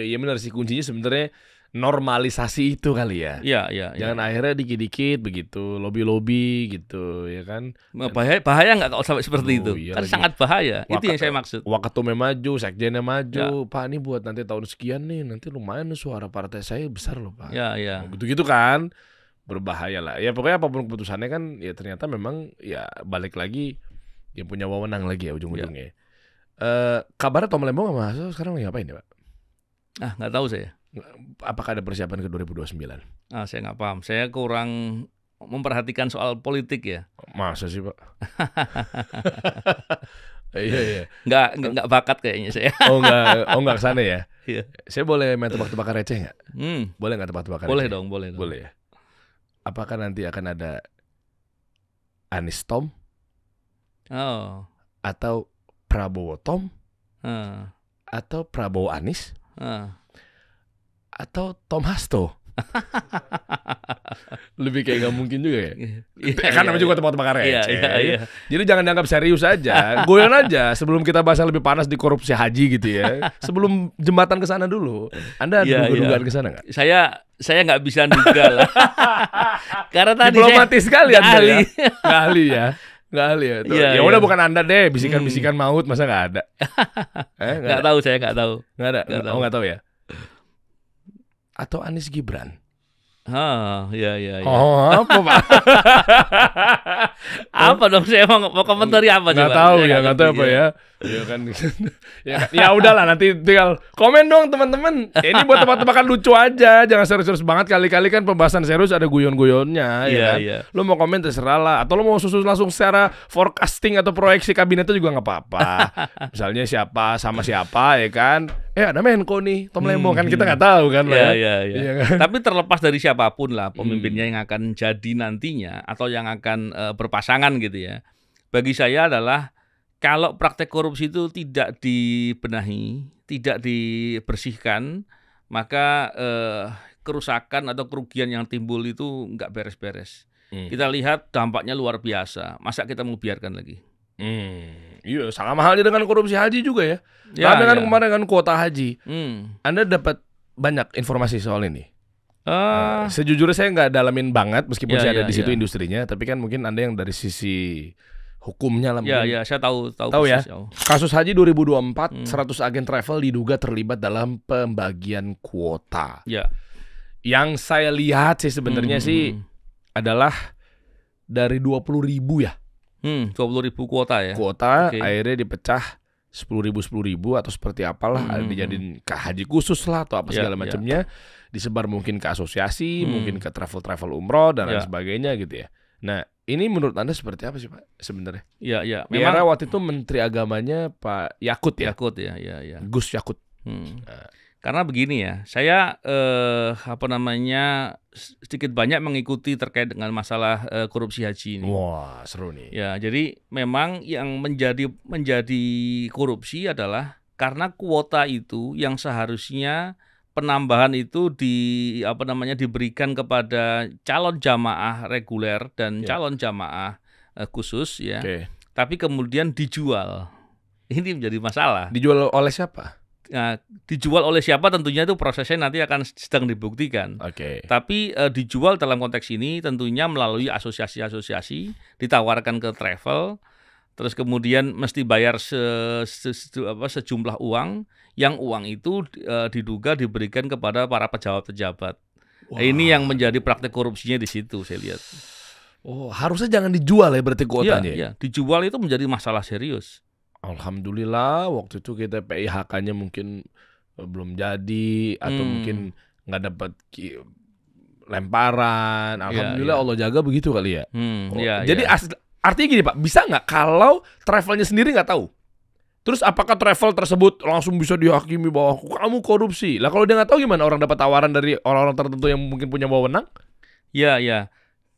Ya benar sih, kuncinya sebenarnya normalisasi itu kali ya. Iya. Jangan akhirnya dikit-dikit begitu, lobby-lobby gitu ya kan. Bahaya nggak kalau sampai seperti itu? Iya kan lagi. Sangat bahaya. Itu yang saya maksud. Wakatumnya maju, sekjennya maju. Pak, ini buat nanti tahun sekian nih, nanti lumayan nih suara partai saya besar loh Pak. Iya. Gitu-gitu kan. Berbahaya lah. Ya pokoknya apapun keputusannya kan ya ternyata memang ya balik lagi yang punya wewenang lagi ya ujung-ujungnya. Kabarnya Tom Lembong sama Hasto sekarang lagi ngapain ya Pak? Nggak tahu saya. Apakah ada persiapan ke 2029? Saya nggak paham. Saya kurang memperhatikan soal politik ya. Masa sih Pak? Iya. Nggak bakat kayaknya saya. Nggak kesana ya? Iya. Saya boleh main tebak-tebakan receh nggak? Boleh nggak tebak-tebakan receh? Boleh dong. Boleh ya. Apakah nanti akan ada Anies Tom? Atau Prabowo Tom? Atau Prabowo Anies? Atau Tom Hasto? Lebih kayak nggak mungkin juga ya. Kan namanya juga tebak-tebakan receh. Iya. Jadi jangan dianggap serius aja. Goyan aja sebelum kita bahas yang lebih panas di korupsi haji gitu ya. Sebelum jembatan ke sana dulu. Anda ada dugaan ke sana nggak? Saya nggak bisa duga lah. Karena tadi diplomatis sekali Anda ahli. Ya. Nggak ahli ya. Ya udah bukan Anda deh, bisikan-bisikan maut masa nggak ada. Nggak tahu, saya nggak tahu. Nggak ada. Nggak tahu ya. Atau Anies Gibran? Iya. Apa Pak? Apa dong, saya mau komentari apa coba? Nggak tahu ya, nggak tahu apa ya. Iya kan. Ya udahlah, nanti tinggal komen dong teman-teman. Ini buat tebak-tebakan lucu aja, jangan serius-serius banget. Kali-kali kan pembahasan serius ada guyon-guyonnya. Iya. Lo mau komen terserah lah. Atau lo mau susun langsung secara forecasting atau proyeksi kabinet itu juga nggak apa-apa. Misalnya siapa sama siapa ya kan. Ada Menko nih, Tom Lembong kan kita nggak tahu kan. Iya. Kan? Tapi terlepas dari siapapun lah pemimpinnya yang akan jadi nantinya atau yang akan berpasangan gitu ya. Bagi saya adalah kalau praktek korupsi itu tidak dibenahi, tidak dibersihkan, maka kerusakan atau kerugian yang timbul itu nggak beres-beres. Kita lihat dampaknya luar biasa. Masa kita mau biarkan lagi? Iya, sama halnya dengan korupsi haji juga ya. Ya, Ada kan ya. kemarin kan kuota haji. Anda dapat banyak informasi soal ini. Sejujurnya saya nggak dalamin banget meskipun saya ada di situ industrinya, tapi kan mungkin Anda yang dari sisi hukumnya lah mungkin. Ya, saya tahu ya. persis. Kasus haji 2024, 100 agen travel diduga terlibat dalam pembagian kuota. Ya. Yang saya lihat sih sebenarnya sih adalah dari 20.000 ya. 20.000 kuota ya. Kuota akhirnya dipecah 10.000 atau seperti apalah, dijadiin ke haji khusus lah atau apa segala macamnya, disebar mungkin ke asosiasi, mungkin ke travel umroh dan lain sebagainya gitu ya. Nah, ini menurut Anda seperti apa sih Pak sebenarnya? Ya. Di era waktu itu Menteri Agamanya Pak Yakut ya. Gus Yakut. Karena begini ya, saya sedikit banyak mengikuti terkait dengan masalah korupsi haji ini. Wah, seru nih. Ya, jadi memang yang menjadi korupsi adalah karena kuota itu yang seharusnya penambahan itu diberikan kepada calon jamaah reguler dan calon jamaah khusus ya. Tapi kemudian dijual. Ini menjadi masalah. Dijual oleh siapa? Nah, dijual oleh siapa tentunya itu prosesnya nanti akan sedang dibuktikan. Tapi dijual dalam konteks ini tentunya melalui asosiasi-asosiasi, ditawarkan ke travel, terus kemudian mesti bayar sejumlah uang, yang uang itu diduga diberikan kepada para pejabat-pejabat. Ini yang menjadi praktek korupsinya di situ saya lihat. Oh, harusnya jangan dijual ya berarti kuotanya. Iya, dijual itu menjadi masalah serius. Alhamdulillah waktu itu kita PIHK-nya mungkin belum jadi atau mungkin nggak dapat lemparan. Alhamdulillah Allah jaga begitu kali ya. Jadi artinya gini Pak, bisa nggak kalau travelnya sendiri nggak tahu? Terus apakah travel tersebut langsung bisa dihakimi bahwa kamu korupsi? Lah kalau dia nggak tahu gimana orang dapat tawaran dari orang-orang tertentu yang mungkin punya wewenang? Ya.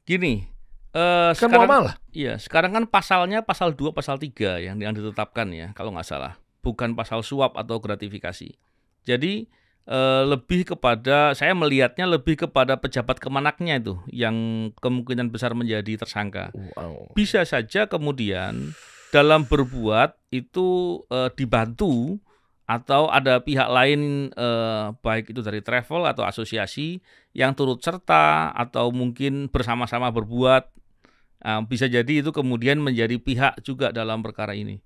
Gini. Kan normal lah. Iya, sekarang kan pasalnya pasal 2, pasal 3 yang ditetapkan ya, kalau nggak salah. Bukan pasal suap atau gratifikasi. Jadi saya melihatnya lebih kepada pejabat kemenaknya itu yang kemungkinan besar menjadi tersangka. Bisa saja kemudian dalam berbuat itu dibantu atau ada pihak lain baik itu dari travel atau asosiasi yang turut serta atau mungkin bersama-sama berbuat. Bisa jadi itu kemudian menjadi pihak juga dalam perkara ini.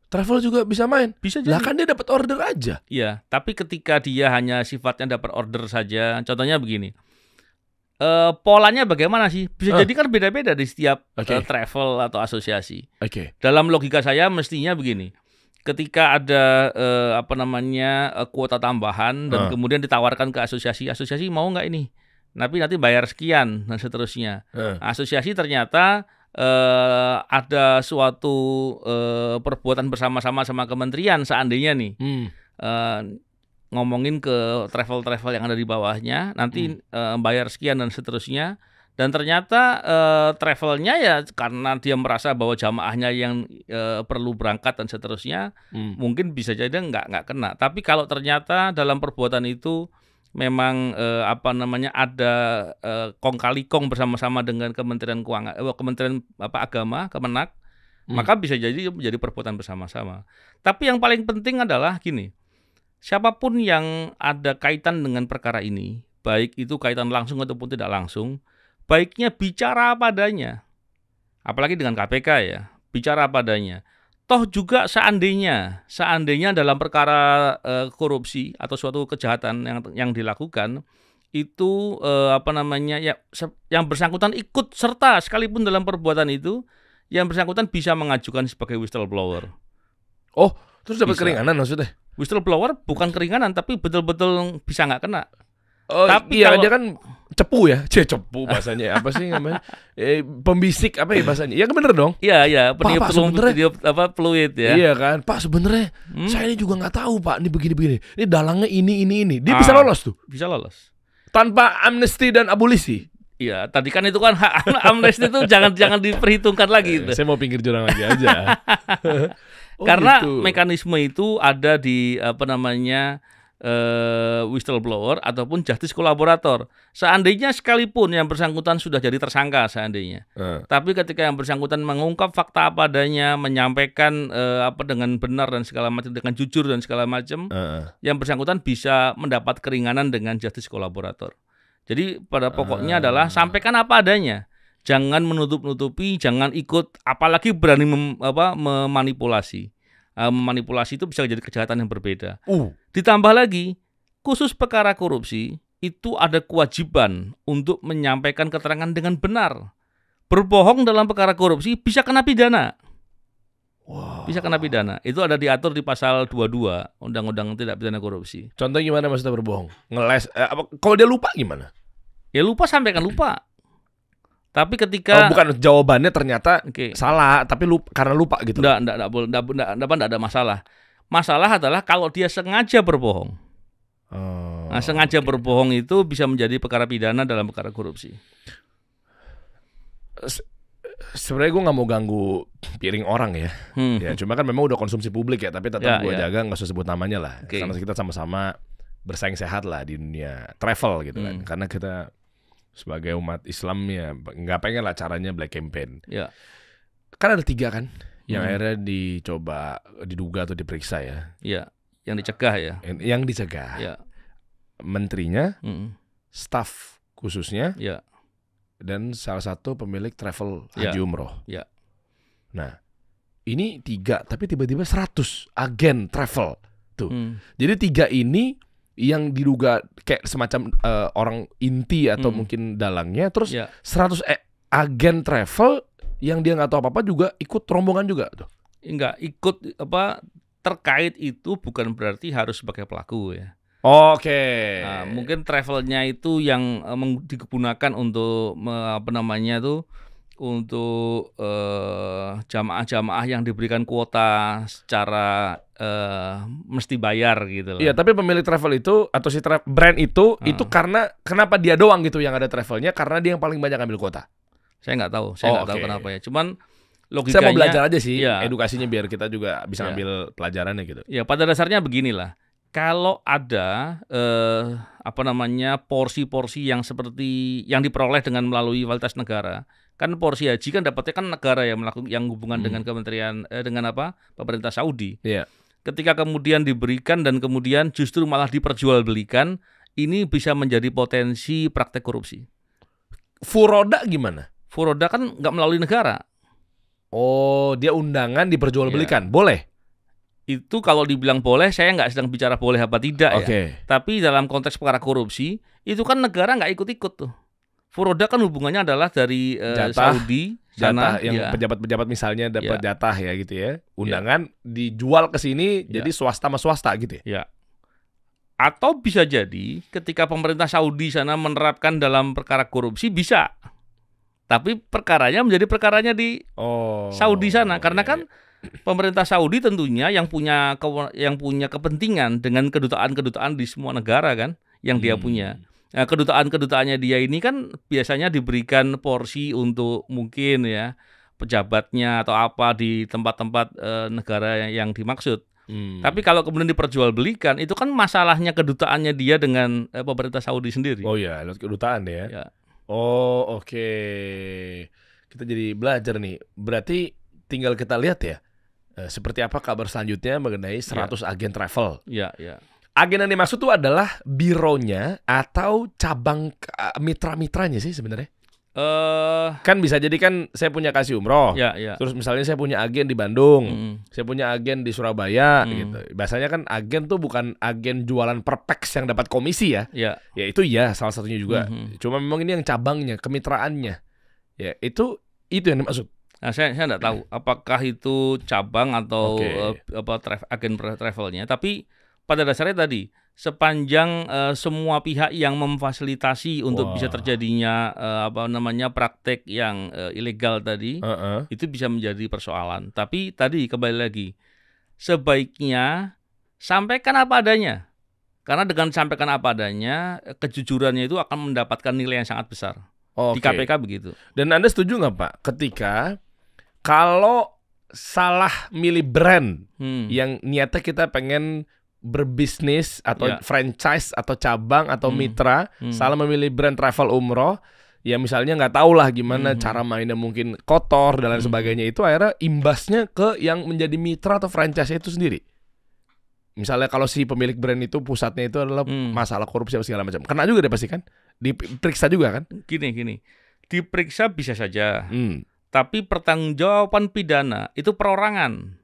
Travel juga bisa main? Bisa jadi. Lah kan dia dapat order aja. Iya, tapi ketika dia hanya sifatnya dapat order saja, contohnya begini. Polanya bagaimana sih? Bisa jadi kan beda-beda di setiap travel atau asosiasi. Dalam logika saya mestinya begini. Ketika ada kuota tambahan dan kemudian ditawarkan ke asosiasi mau nggak ini? Tapi nanti bayar sekian dan seterusnya. Asosiasi ternyata ada suatu perbuatan bersama-sama sama kementerian seandainya nih ngomongin ke travel yang ada di bawahnya, nanti bayar sekian dan seterusnya. Dan ternyata travelnya ya karena dia merasa bahwa jamaahnya yang perlu berangkat dan seterusnya, mungkin bisa jadi nggak kena. Tapi kalau ternyata dalam perbuatan itu memang ada kong kali kong bersama-sama dengan Kementerian Keuangan, Kementerian Agama, Kemenak, maka bisa jadi menjadi perbuatan bersama-sama. Tapi yang paling penting adalah gini, siapapun yang ada kaitan dengan perkara ini, baik itu kaitan langsung ataupun tidak langsung, baiknya bicara apa adanya. Apalagi dengan KPK ya, bicara apa adanya. Toh juga seandainya dalam perkara korupsi atau suatu kejahatan yang dilakukan itu yang bersangkutan ikut serta sekalipun dalam perbuatan itu, yang bersangkutan bisa mengajukan sebagai whistleblower. Oh, terus dapat keringanan maksudnya? Whistleblower bukan keringanan tapi betul-betul bisa nggak kena. Tapi iya, dia kan cepu ya, cepu bahasanya apa sih namanya? Pembisik apa ya bahasanya? Ya bener dong. Iya, peniup fluid ya. Iya kan, Pak sebenarnya saya ini juga nggak tahu Pak, ini begini. Ini dalangnya ini. Dia bisa lolos tuh. Bisa lolos. Tanpa amnesti dan abolisi. Iya, tadi kan itu kan hak amnesti itu jangan diperhitungkan lagi. Saya mau pinggir jurang lagi aja. Karena gitu. Mekanisme itu ada di whistleblower ataupun justice kolaborator. Seandainya sekalipun yang bersangkutan sudah jadi tersangka seandainya, tapi ketika yang bersangkutan mengungkap fakta apa adanya, menyampaikan dengan benar dan segala macam, dengan jujur dan segala macam, yang bersangkutan bisa mendapat keringanan dengan justice kolaborator. Jadi pada pokoknya adalah sampaikan apa adanya. Jangan menutup-nutupi, jangan ikut, apalagi berani memanipulasi. Memanipulasi itu bisa jadi kejahatan yang berbeda. Ditambah lagi, khusus perkara korupsi, itu ada kewajiban untuk menyampaikan keterangan dengan benar. Berbohong dalam perkara korupsi bisa kena pidana. Bisa kena pidana. Itu ada diatur di pasal 22 Undang-Undang Tindak Pidana Korupsi. Contoh gimana maksudnya berbohong? Ngeles, kalau dia lupa gimana? Ya lupa, sampaikan lupa. Tapi ketika bukan jawabannya ternyata salah, tapi karena lupa gitu. Enggak ada masalah. Masalah adalah kalau dia sengaja berbohong. Nah, sengaja berbohong itu bisa menjadi perkara pidana dalam perkara korupsi. Sebenarnya gue nggak mau ganggu piring orang ya. Ya, cuma kan memang udah konsumsi publik ya, tapi tetap gue jaga nggak usah sebut namanya lah. Karena kita sama-sama bersaing sehat lah di dunia travel gitu kan. Karena kita sebagai umat Islam ya nggak pengen lah caranya black campaign. Ya. Kan ada 3 kan yang akhirnya diduga atau diperiksa ya. Iya, yang dicegah ya. Yang dicegah. Ya. Menterinya, staf khususnya, dan salah satu pemilik travel haji umroh. Ya. Nah, ini 3 tapi tiba-tiba 100 agen travel tuh. Jadi 3 ini yang diduga kayak semacam orang inti atau mungkin dalangnya, terus 100 agen travel yang dia nggak tahu apa-apa juga ikut rombongan juga tuh. Enggak, ikut terkait itu bukan berarti harus sebagai pelaku ya. Nah, mungkin travelnya itu yang digunakan untuk untuk jamaah-jamaah yang diberikan kuota secara mesti bayar gitu loh. Iya, tapi pemilik travel itu atau si brand itu karena kenapa dia doang gitu yang ada travelnya, karena dia yang paling banyak ambil kuota. Saya nggak tahu, tahu kenapa ya. Cuman logikanya, saya mau belajar aja sih edukasinya biar kita juga bisa ambil pelajarannya gitu. Ya, pada dasarnya beginilah. Kalau ada porsi-porsi yang seperti yang diperoleh dengan melalui fasilitas negara, kan porsi haji kan dapatnya kan negara yang hubungan dengan kementerian pemerintah Saudi. Yeah. Ketika kemudian diberikan dan kemudian justru malah diperjualbelikan, ini bisa menjadi potensi praktek korupsi. Furoda gimana? Furoda kan nggak melalui negara. Oh, dia undangan diperjualbelikan, boleh? Itu kalau dibilang boleh, saya nggak sedang bicara boleh apa tidak ya. Tapi dalam konteks perkara korupsi, itu kan negara nggak ikut-ikut tuh. Furoda kan hubungannya adalah dari Saudi sana, yang pejabat-pejabat misalnya dapat jatah ya gitu ya. Undangan dijual ke sini jadi swasta sama swasta gitu ya. Ya. Atau bisa jadi ketika pemerintah Saudi sana menerapkan dalam perkara korupsi bisa. Tapi perkaranya menjadi perkaranya di Saudi sana karena kan pemerintah Saudi tentunya yang punya kepentingan dengan kedutaan-kedutaan di semua negara kan yang dia punya. Nah, kedutaan-kedutaannya dia ini kan biasanya diberikan porsi untuk mungkin ya pejabatnya atau apa di tempat-tempat negara yang dimaksud. Tapi kalau kemudian diperjualbelikan, itu kan masalahnya kedutaannya dia dengan pemerintah Saudi sendiri. Oh iya, lewat kedutaan ya. Oh oke. Kita jadi belajar nih. Berarti tinggal kita lihat ya. Seperti apa kabar selanjutnya mengenai 100 agen travel. Iya. Agen yang dimaksud itu adalah bironya atau cabang mitra-mitranya sih sebenarnya. Kan bisa jadi kan saya punya kasih umroh. Terus misalnya saya punya agen di Bandung, saya punya agen di Surabaya gitu. Biasanya kan agen tuh bukan agen jualan per peks yang dapat komisi ya. Ya itu salah satunya juga. Cuma memang ini yang cabangnya, kemitraannya. Ya itu yang dimaksud. Nah, saya nggak tahu apakah itu cabang atau agen travelnya. Tapi pada dasarnya tadi sepanjang semua pihak yang memfasilitasi untuk bisa terjadinya praktek yang ilegal tadi itu bisa menjadi persoalan. Tapi tadi kembali lagi sebaiknya sampaikan apa adanya. Karena dengan sampaikan apa adanya kejujurannya itu akan mendapatkan nilai yang sangat besar. Di KPK begitu. Dan Anda setuju nggak Pak ketika kalau salah milih brand yang niatnya kita pengen berbisnis atau Ya. franchise atau cabang atau mitra Hmm. salah memilih brand travel umroh, ya misalnya nggak tahu lah gimana cara mainnya, mungkin kotor dan lain sebagainya, itu akhirnya imbasnya ke yang menjadi mitra atau franchise itu sendiri. Misalnya kalau si pemilik brand itu pusatnya itu adalah masalah korupsi apa segala macam, kena juga deh pasti kan, diperiksa juga kan. Gini, diperiksa bisa saja, Hmm. tapi pertanggungjawaban pidana itu perorangan.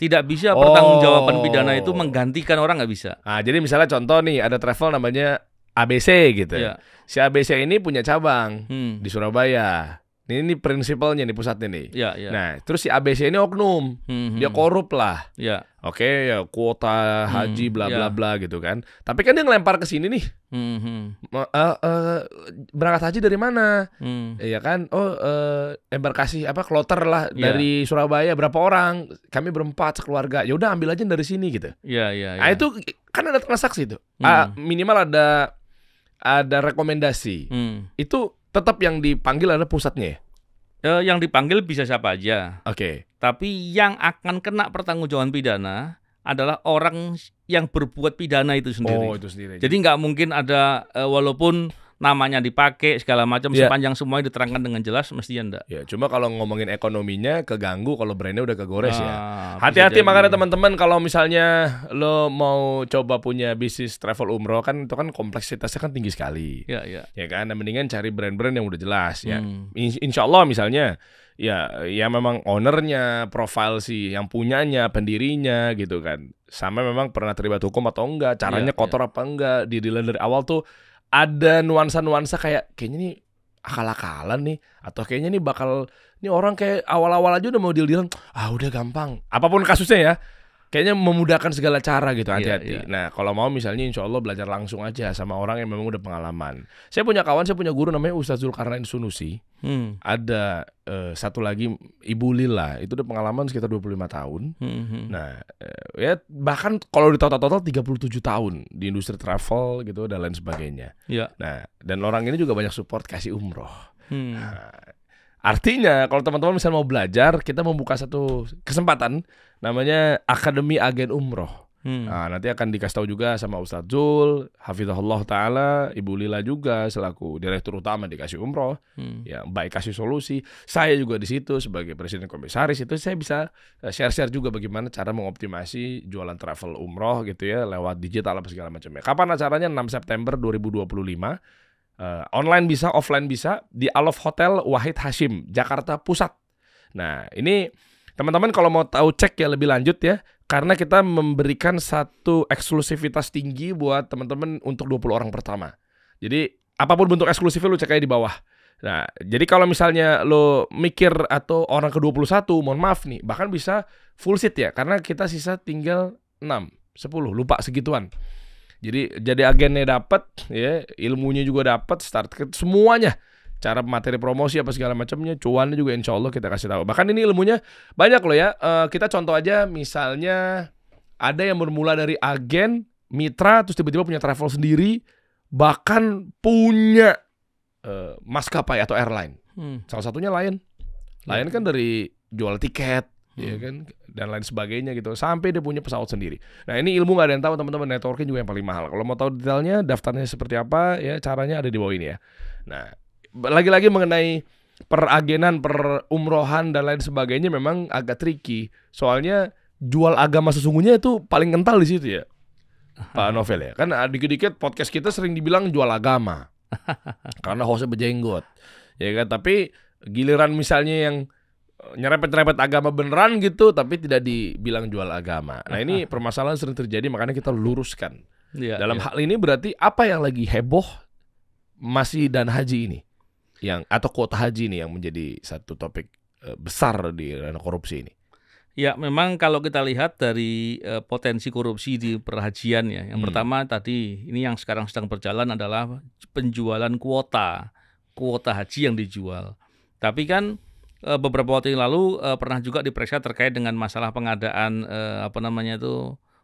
Tidak bisa pertanggungjawaban pidana itu menggantikan orang, nggak bisa. Nah, jadi misalnya contoh nih, ada travel namanya ABC gitu. Ya. Si ABC ini punya cabang Hmm. di Surabaya. Ini prinsipalnya nih, pusatnya nih. Ya. Nah, terus si ABC ini oknum, dia korup lah. Ya. Oke, ya kuota haji bla bla ya. bla gitu kan. Tapi kan dia ngelempar ke sini nih. Berangkat haji dari mana? Iya kan? Embarkasi kloter lah dari Surabaya, berapa orang? Kami berempat sekeluarga. Ya udah ambil aja dari sini gitu. Ya. Nah, itu kan ada transaksi itu. Minimal ada rekomendasi. Itu tetap yang dipanggil adalah pusatnya ya? Yang dipanggil bisa siapa aja. Oke. Tapi yang akan kena pertanggungjawaban pidana adalah orang yang berbuat pidana itu sendiri. Oh, itu sendiri. Jadi nggak mungkin ada walaupun namanya dipakai segala macam sepanjang semuanya diterangkan dengan jelas, mestinya enggak. Ya, cuma kalau ngomongin ekonominya keganggu kalau brandnya udah kegores ya. bisa Hati-hati jadi. makanya teman-teman, kalau misalnya lo mau coba punya bisnis travel umroh kan, itu kan kompleksitasnya kan tinggi sekali. Ya. Ya kan, nah, mendingan cari brand-brand yang udah jelas ya. Insya Allah misalnya ya memang ownernya, profil si yang punyanya, pendirinya gitu kan. Sama memang pernah terlibat hukum atau enggak, caranya kotor apa enggak, di-dealer dari awal tuh ada nuansa-nuansa kayaknya nih akal-akalan nih, atau kayaknya nih ini orang kayak awal-awal aja udah mau deal-dealan, udah gampang. Apapun kasusnya ya, kayaknya memudahkan segala cara gitu, hati-hati. Nah, kalau mau misalnya insya Allah belajar langsung aja sama orang yang memang udah pengalaman. Saya punya guru namanya Ustaz Zulkarnain Sunusi. Ada satu lagi Ibu Lila, itu udah pengalaman sekitar 25 tahun. Nah, ya bahkan kalau di total 37 tahun di industri travel gitu dan lain sebagainya. Ya. Nah, dan orang ini juga banyak support kasih umroh. Nah, artinya kalau teman-teman misalnya mau belajar, kita membuka satu kesempatan namanya Akademi Agen Umroh. Nah, nanti akan dikasih tahu juga sama Ustadz Zul, Hafizahullah Ta'ala, Ibu Lila juga selaku direktur utama di Kasih Umroh, ya baik Kasih Solusi. Saya juga di situ sebagai presiden komisaris, itu saya bisa share-share juga bagaimana cara mengoptimasi jualan travel umroh gitu ya, lewat digital apa segala macamnya. Kapan acaranya? 6 September 2025. Online bisa, offline bisa, di Alof Hotel Wahid Hashim, Jakarta Pusat. Nah, ini teman-teman kalau mau tahu cek ya lebih lanjut ya, karena kita memberikan satu eksklusivitas tinggi buat teman-teman untuk 20 orang pertama. Jadi apapun bentuk eksklusifnya lu cek aja di bawah. Nah, jadi kalau misalnya lo mikir atau orang ke-21, mohon maaf nih, bahkan bisa full seat ya, karena kita sisa tinggal 6, 10, lupa segituan. Jadi agennya dapat ya, ilmunya juga dapat, start semuanya. Cara materi promosi apa segala macamnya, cuannya juga insya Allah kita kasih tahu. Bahkan ini ilmunya banyak loh ya. Kita contoh aja, misalnya ada yang bermula dari agen, mitra, terus tiba-tiba punya travel sendiri, bahkan punya maskapai atau airline. Salah satunya Lion kan dari jual tiket, ya kan, dan lain sebagainya gitu, sampai dia punya pesawat sendiri. Nah, ini ilmu nggak ada yang tahu teman-teman, networking juga yang paling mahal. Kalau mau tahu detailnya, daftarnya seperti apa, ya caranya ada di bawah ini ya. Nah, lagi-lagi mengenai peragenan, perumrohan dan lain sebagainya memang agak tricky. Soalnya jual agama sesungguhnya itu paling kental di situ ya, Pak Novel ya. Kan dikit-dikit podcast kita sering dibilang jual agama karena hostnya berjenggot, ya kan. Tapi giliran misalnya yang nyerempet-nyerempet agama beneran gitu, tapi tidak dibilang jual agama. Nah, ini permasalahan sering terjadi, makanya kita luruskan. Dalam hal ini berarti apa yang lagi heboh masih dan haji ini, atau kuota haji ini yang menjadi satu topik besar di ranah korupsi ini. Ya, memang kalau kita lihat dari potensi korupsi di perhajian ya. Yang pertama tadi, ini yang sekarang sedang berjalan adalah penjualan kuota haji yang dijual. Tapi kan beberapa waktu yang lalu pernah juga diperiksa terkait dengan masalah pengadaan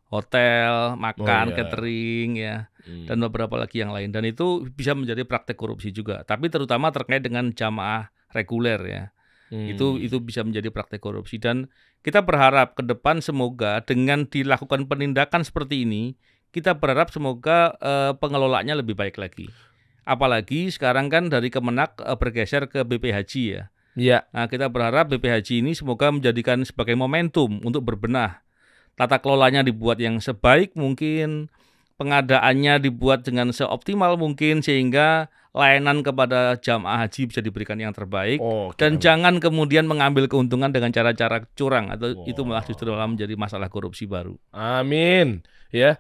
hotel, makan, catering ya, dan beberapa lagi yang lain. Dan itu bisa menjadi praktek korupsi juga. Tapi terutama terkait dengan jamaah reguler ya. Itu bisa menjadi praktek korupsi. Dan kita berharap ke depan semoga dengan dilakukan penindakan seperti ini, kita berharap semoga pengelolaannya lebih baik lagi. Apalagi sekarang kan dari Kemenak bergeser ke BP Haji ya. Iya. Nah, kita berharap BP Haji ini semoga menjadikan sebagai momentum untuk berbenah. Tata kelolanya dibuat yang sebaik mungkin, pengadaannya dibuat dengan seoptimal mungkin sehingga layanan kepada jamaah haji bisa diberikan yang terbaik. Dan jangan kemudian mengambil keuntungan dengan cara-cara curang atau itu malah justru malah menjadi masalah korupsi baru. Amin. Ya.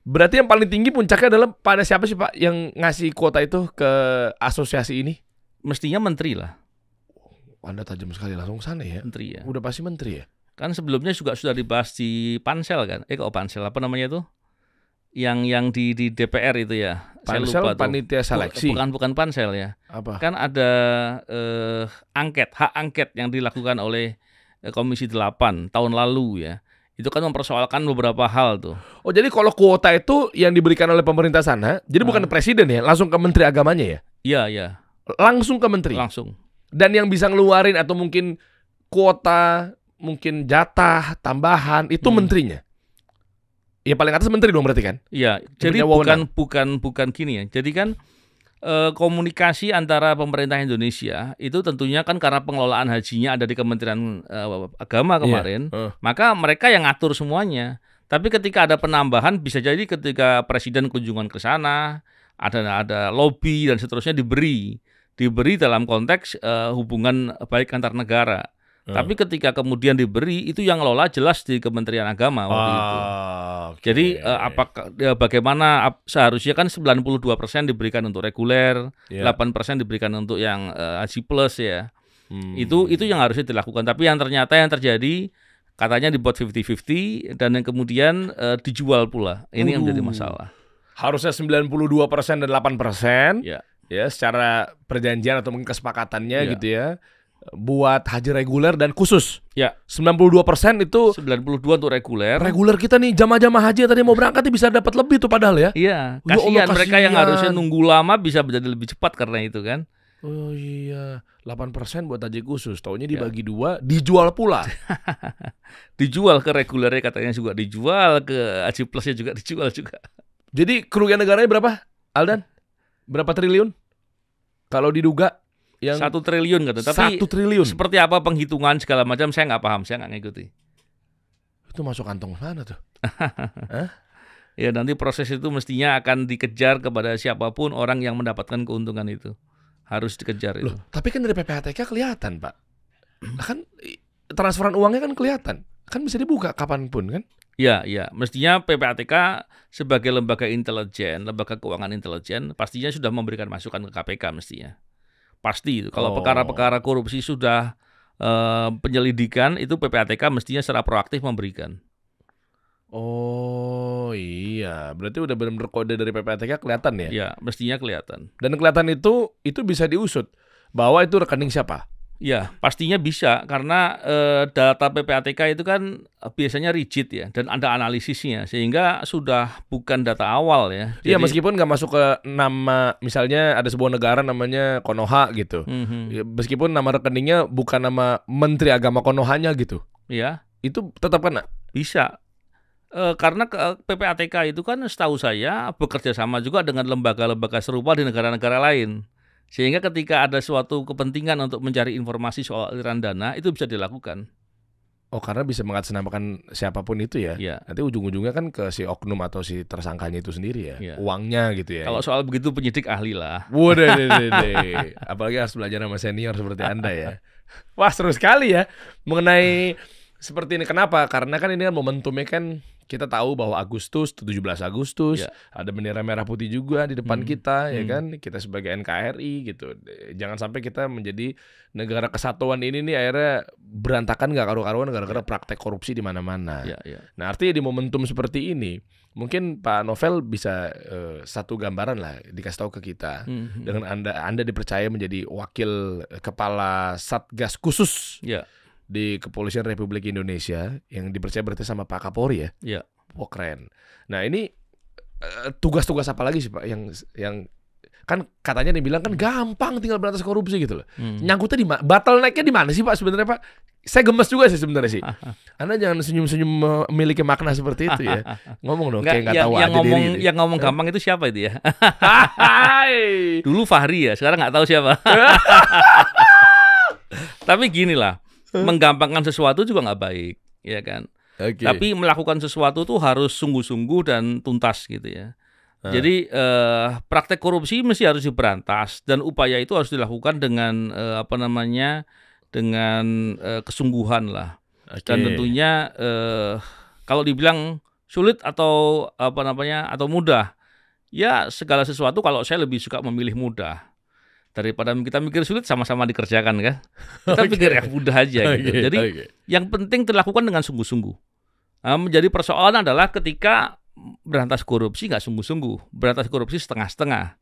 Berarti yang paling tinggi puncaknya adalah pada siapa sih Pak yang ngasih kuota itu ke asosiasi ini? Mestinya menteri lah. Anda tajam sekali langsung ke sana ya. Menteri ya. Udah pasti menteri ya. Kan sebelumnya juga sudah dibahas di pansel kan. Kok pansel apa namanya tuh? Yang di DPR itu ya. Pansel, saya lupa panitia seleksi. Bukan pansel ya. Apa? Kan ada hak angket yang dilakukan oleh Komisi 8 tahun lalu ya. Itu kan mempersoalkan beberapa hal tuh. Oh, jadi kalau kuota itu yang diberikan oleh pemerintah sana, jadi bukan presiden ya, langsung ke menteri agamanya ya? Iya, iya. Langsung ke menteri? Langsung. Dan yang bisa ngeluarin atau mungkin kuota, mungkin jatah, tambahan, itu menterinya? Ya paling atas menteri dong berarti kan? Iya, jadi bukan gini ya. Jadi kan komunikasi antara pemerintah Indonesia itu tentunya kan karena pengelolaan hajinya ada di Kementerian Agama kemarin, maka mereka yang ngatur semuanya. Tapi ketika ada penambahan bisa jadi ketika presiden kunjungan ke sana, ada lobby dan seterusnya diberi dalam konteks hubungan baik antar negara. Tapi ketika kemudian diberi itu yang ngelola jelas di Kementerian Agama waktu itu. Okay. Jadi apakah bagaimana seharusnya kan 92% diberikan untuk reguler, 8% diberikan untuk yang Haji Plus ya. Itu yang harusnya dilakukan. Tapi yang terjadi katanya dibuat 50-50 dan yang kemudian dijual pula. Ini yang menjadi masalah. Harusnya 92% dan 8%. Ya, secara perjanjian atau mungkin kesepakatannya gitu ya. Buat haji reguler dan khusus. Ya. 92% itu 92 untuk reguler. Reguler kita nih jamaah haji yang tadi mau berangkat bisa dapat lebih tuh padahal ya. Iya, kasihan mereka yang harusnya nunggu lama bisa menjadi lebih cepat karena itu kan. Oh iya, 8% buat haji khusus. Taunya dibagi dua, dijual pula. Dijual ke regulernya katanya juga dijual, ke haji plusnya juga dijual juga. Jadi kerugian negaranya berapa, Aldan? Berapa triliun? Kalau diduga? Yang 1 triliun kata. Tapi 1 triliun. Seperti apa penghitungan segala macam saya nggak paham, saya nggak ngikuti. Itu masuk kantong mana tuh? Ya nanti proses itu mestinya akan dikejar kepada siapapun orang yang mendapatkan keuntungan itu. Harus dikejar itu. Loh, tapi kan dari PPATK kelihatan Pak. Kan transferan uangnya kan kelihatan. Kan bisa dibuka kapanpun kan? Ya, mestinya PPATK sebagai lembaga intelijen, lembaga keuangan intelijen pastinya sudah memberikan masukan ke KPK mestinya. Pasti itu. Kalau perkara-perkara korupsi sudah penyelidikan itu PPATK mestinya secara proaktif memberikan. Oh iya, berarti udah benar-benar kode dari PPATK kelihatan ya? Ya, mestinya kelihatan. Dan kelihatan itu bisa diusut bahwa itu rekening siapa? Ya, pastinya bisa karena data PPATK itu kan biasanya rigid ya dan ada analisisnya sehingga sudah bukan data awal ya. Iya, meskipun nggak masuk ke nama, misalnya ada sebuah negara namanya Konoha gitu. Meskipun nama rekeningnya bukan nama Menteri Agama Konohanya gitu. Iya. Itu tetap kena? Bisa. Karena PPATK itu kan setahu saya bekerja sama juga dengan lembaga-lembaga serupa di negara-negara lain. Sehingga ketika ada suatu kepentingan untuk mencari informasi soal aliran dana itu bisa dilakukan. Oh, karena bisa mengatasnamakan siapapun itu ya? Ya. Nanti ujung-ujungnya kan ke si oknum atau si tersangkanya itu sendiri ya? Uangnya gitu ya? Kalau soal begitu penyidik ahli lah. Waduh, apalagi harus belajar sama senior seperti Anda ya. Wah, seru sekali ya mengenai seperti ini. Kenapa? Karena kan ini kan momentumnya kan kita tahu bahwa Agustus, 17 Agustus, ada bendera merah putih juga di depan kita, ya kan? Kita sebagai NKRI gitu. Jangan sampai kita menjadi negara kesatuan ini nih akhirnya berantakan nggak karu-karuan gara-gara praktek korupsi di mana-mana. Nah, artinya di momentum seperti ini, mungkin Pak Novel bisa satu gambaran lah dikasih tahu ke kita. Dengan Anda dipercaya menjadi wakil kepala Satgas khusus. Di Kepolisian Republik Indonesia yang dipercaya berarti sama Pak Kapolri ya. Iya. Oh, keren. Nah, ini tugas-tugas apa lagi sih Pak yang kan katanya dibilang kan gampang tinggal berantas korupsi gitu loh. Nyangkutnya di mana? Bottleneck-nya di mana sih Pak sebenarnya Pak? Saya gemes juga sih sebenarnya sih. Anda jangan senyum-senyum memiliki makna seperti itu ya. Ngomong dong kayak nggak tahu aja diri. Yang ngomong gampang itu siapa itu ya? Dulu Fahri ya, sekarang nggak tahu siapa. Tapi gini lah, menggampangkan sesuatu juga nggak baik, ya kan? Okay. Tapi melakukan sesuatu tuh harus sungguh-sungguh dan tuntas gitu ya. Jadi praktek korupsi mesti harus diberantas dan upaya itu harus dilakukan dengan dengan kesungguhan lah. Okay. Dan tentunya kalau dibilang sulit atau atau mudah, ya segala sesuatu kalau saya lebih suka memilih mudah daripada kita mikir sulit sama-sama dikerjakan kan. Kita pikir ya mudah aja gitu. Jadi yang penting dilakukan dengan sungguh-sungguh. Menjadi persoalan adalah ketika berantas korupsi nggak sungguh-sungguh, berantas korupsi setengah-setengah,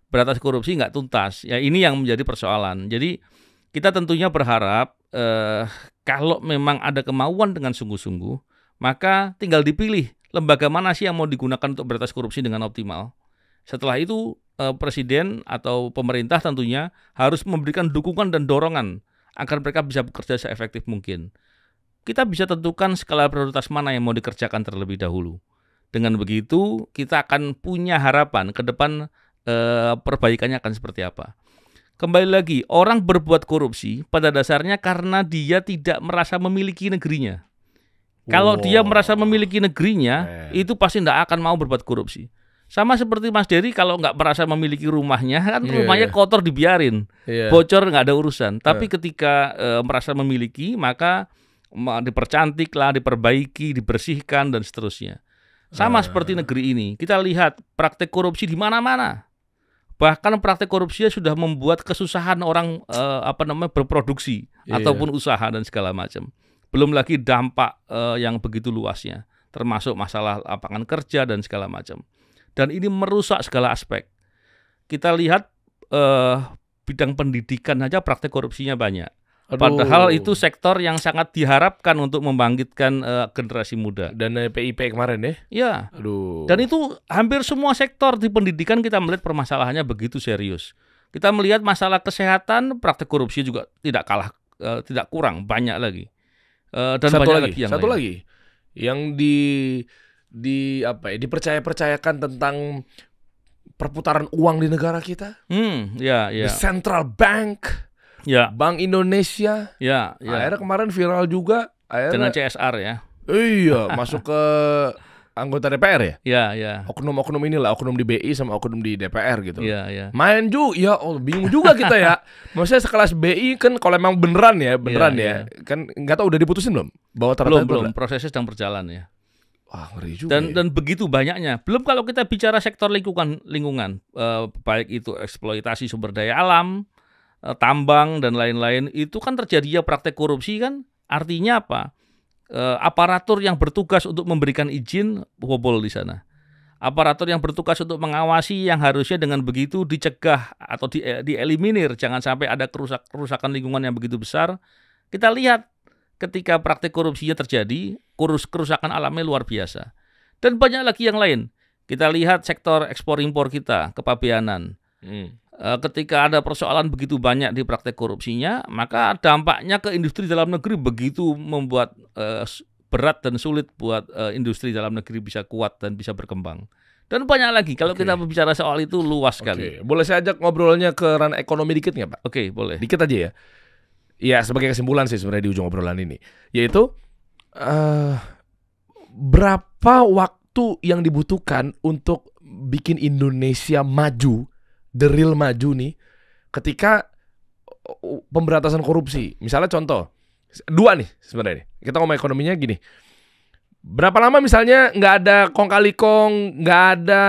berantas korupsi nggak tuntas. Ya ini yang menjadi persoalan. Jadi kita tentunya berharap kalau memang ada kemauan dengan sungguh-sungguh, maka tinggal dipilih lembaga mana sih yang mau digunakan untuk berantas korupsi dengan optimal. Setelah itu presiden atau pemerintah tentunya harus memberikan dukungan dan dorongan agar mereka bisa bekerja seefektif mungkin. Kita bisa tentukan skala prioritas mana yang mau dikerjakan terlebih dahulu. Dengan begitu kita akan punya harapan ke depan perbaikannya akan seperti apa. Kembali lagi, orang berbuat korupsi pada dasarnya karena dia tidak merasa memiliki negerinya. Kalau dia merasa memiliki negerinya, itu pasti tidak akan mau berbuat korupsi. Sama seperti Mas Dery kalau nggak merasa memiliki rumahnya, kan rumahnya kotor dibiarin, bocor nggak ada urusan. Tapi ketika merasa memiliki, maka dipercantik lah, diperbaiki, dibersihkan dan seterusnya. Sama seperti negeri ini, kita lihat praktek korupsi di mana-mana. Bahkan praktek korupsinya sudah membuat kesusahan orang berproduksi ataupun usaha dan segala macam. Belum lagi dampak yang begitu luasnya, termasuk masalah lapangan kerja dan segala macam. Dan ini merusak segala aspek. Kita lihat bidang pendidikan saja praktek korupsinya banyak. Padahal itu sektor yang sangat diharapkan untuk membangkitkan generasi muda. Dan PIP kemarin ya? Ya. Dan itu hampir semua sektor di pendidikan kita melihat permasalahannya begitu serius. Kita melihat masalah kesehatan, praktek korupsi juga tidak kalah, tidak kurang, banyak lagi. Dan banyak lagi yang satu lagi yang dipercaya-percayakan tentang perputaran uang di negara kita. The Central Bank. Bank Indonesia, akhirnya kemarin viral juga, dengan CSR ya. Iya, masuk ke anggota DPR ya. Ya. Oknum-oknum inilah, oknum di BI sama oknum di DPR gitu. Iya. Main juga, bingung juga kita ya. Maksudnya sekelas BI kan kalau emang beneran ya, kan nggak tahu udah diputusin belum? Bahwa belum, prosesnya sedang berjalan ya. Wah, ngeri juga. Dan begitu banyaknya. Belum kalau kita bicara sektor lingkungan, baik itu eksploitasi sumber daya alam, tambang dan lain-lain, itu kan terjadinya praktek korupsi kan, artinya apa? Aparatur yang bertugas untuk memberikan izin bobol di sana. Aparatur yang bertugas untuk mengawasi yang harusnya dengan begitu dicegah atau dieliminir, jangan sampai ada kerusakan lingkungan yang begitu besar. Kita lihat ketika praktek korupsinya terjadi, kerusakan alamnya luar biasa. Dan banyak lagi yang lain. Kita lihat sektor ekspor impor kita, kepabeanan. Ketika ada persoalan begitu banyak di praktek korupsinya, maka dampaknya ke industri dalam negeri begitu membuat berat dan sulit buat industri dalam negeri bisa kuat dan bisa berkembang. Dan banyak lagi, kalau kita berbicara soal itu luas sekali. Boleh saya ajak ngobrolnya ke ranah ekonomi dikit nggak Pak? Oke, boleh. Dikit aja ya. Ya sebagai kesimpulan sih sebenarnya di ujung obrolan ini, yaitu berapa waktu yang dibutuhkan untuk bikin Indonesia maju, the real maju nih, ketika pemberantasan korupsi. Misalnya contoh, dua nih sebenarnya. Kita ngomong ekonominya gini. Berapa lama misalnya nggak ada kong kali kong, nggak ada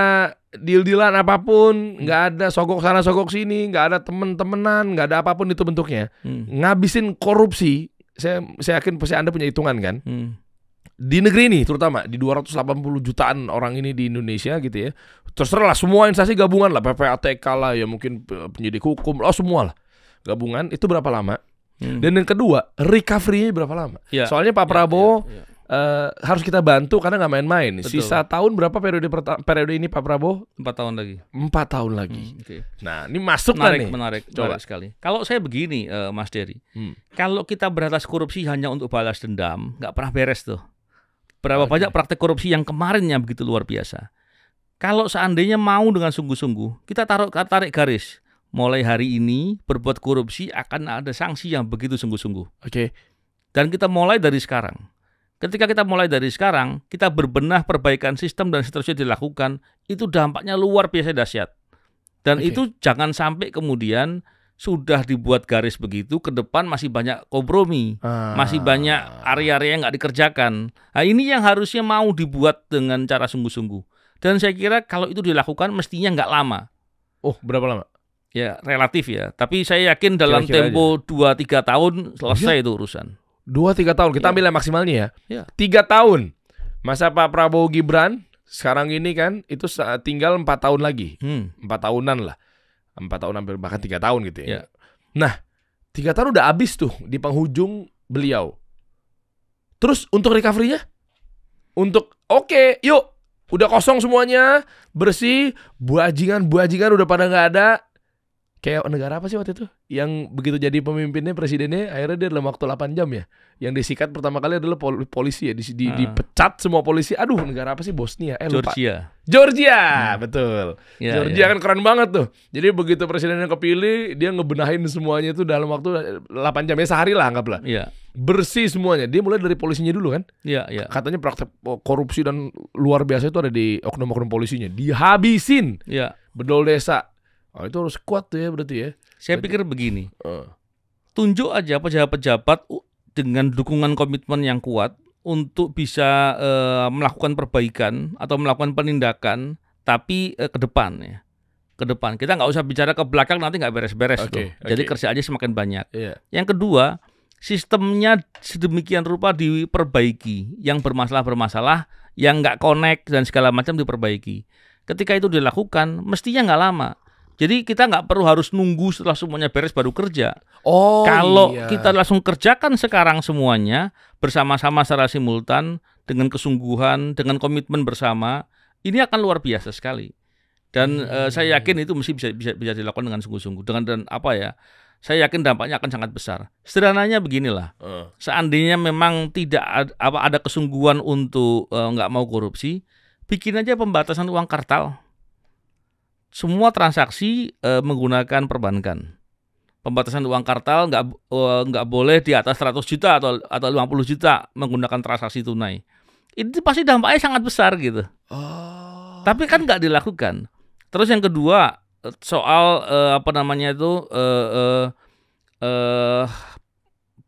deal-dealan apapun, nggak ada sogok sana sogok sini, nggak ada temen-temenan, nggak ada apapun itu bentuknya. Ngabisin korupsi, saya yakin pasti Anda punya hitungan kan? Di negeri ini terutama di 280 jutaan orang ini di Indonesia gitu ya. Terserah lah semua instansi gabungan lah, PPATK lah, ya mungkin penyidik hukum, semua lah gabungan, itu berapa lama? Dan yang kedua, recovery-nya berapa lama? Soalnya Pak Prabowo harus kita bantu karena nggak main-main. Betul. Sisa tahun berapa periode ini Pak Prabowo? 4 tahun lagi. 4 tahun lagi. Okay. Nah, ini masuk kan nih? Menarik Coba sekali. Kalau saya begini, Mas Dery, kalau kita berantas korupsi hanya untuk balas dendam, nggak pernah beres tuh. Berapa banyak praktek korupsi yang kemarinnya begitu luar biasa. Kalau seandainya mau dengan sungguh-sungguh, kita tarik garis. Mulai hari ini berbuat korupsi akan ada sanksi yang begitu sungguh-sungguh. Oke. Dan kita mulai dari sekarang. Ketika kita mulai dari sekarang, kita berbenah perbaikan sistem dan seterusnya dilakukan, itu dampaknya luar biasa dahsyat. Dan itu jangan sampai kemudian sudah dibuat garis begitu, ke depan masih banyak kompromi, masih banyak area-area yang nggak dikerjakan. Nah, ini yang harusnya mau dibuat dengan cara sungguh-sungguh. Dan saya kira kalau itu dilakukan mestinya nggak lama. Oh, berapa lama? Ya, relatif ya. Tapi saya yakin dalam tempo 2-3 tahun selesai itu urusan. 2-3 tahun, kita ambil yang maksimalnya ya. 3 tahun. Masa Pak Prabowo Gibran sekarang ini kan itu tinggal 4 tahun lagi. 4 tahunan lah. 4 tahun hampir bahkan 3 tahun gitu ya. Nah, 3 tahun udah habis tuh di penghujung beliau. Terus untuk recovery-nya? Untuk yuk, udah kosong semuanya, bersih, buajingan udah pada nggak ada. Kayak negara apa sih waktu itu? Yang begitu jadi pemimpinnya, presidennya, akhirnya dia dalam waktu 8 jam ya. Yang disikat pertama kali adalah polisi ya. Dipecat semua polisi. Aduh, negara apa sih? Bosnia. Georgia, betul. Georgia kan keren banget tuh. Jadi begitu presidennya kepilih, dia ngebenahin semuanya itu dalam waktu 8 jam. Ya sehari lah anggaplah. Bersih semuanya. Dia mulai dari polisinya dulu kan. Katanya praktek korupsi dan luar biasa itu ada di oknum-oknum polisinya. Dihabisin. Bedol desa. Oh, itu harus kuat tuh ya berarti ya. Saya pikir begini, tunjuk aja pejabat-pejabat dengan dukungan komitmen yang kuat untuk bisa melakukan perbaikan atau melakukan penindakan, tapi ke depan ya. Ke depan, kita nggak usah bicara ke belakang, nanti nggak beres-beres tuh. Jadi kerja aja semakin banyak. Yang kedua, sistemnya sedemikian rupa diperbaiki, yang bermasalah, yang nggak connect dan segala macam diperbaiki. Ketika itu dilakukan, mestinya nggak lama. Jadi kita nggak perlu harus nunggu setelah semuanya beres baru kerja. Kalau kita langsung kerjakan sekarang semuanya bersama-sama secara simultan dengan kesungguhan, dengan komitmen bersama, ini akan luar biasa sekali. Dan saya yakin itu mesti bisa dilakukan dengan sungguh-sungguh. Saya yakin dampaknya akan sangat besar. Sederhananya beginilah. Seandainya memang tidak ada kesungguhan untuk nggak mau korupsi, bikin aja pembatasan uang kartal. Semua transaksi menggunakan perbankan. Pembatasan uang kartal nggak boleh di atas 100 juta atau 50 juta menggunakan transaksi tunai. Itu pasti dampaknya sangat besar gitu. Tapi kan nggak dilakukan. Terus yang kedua soal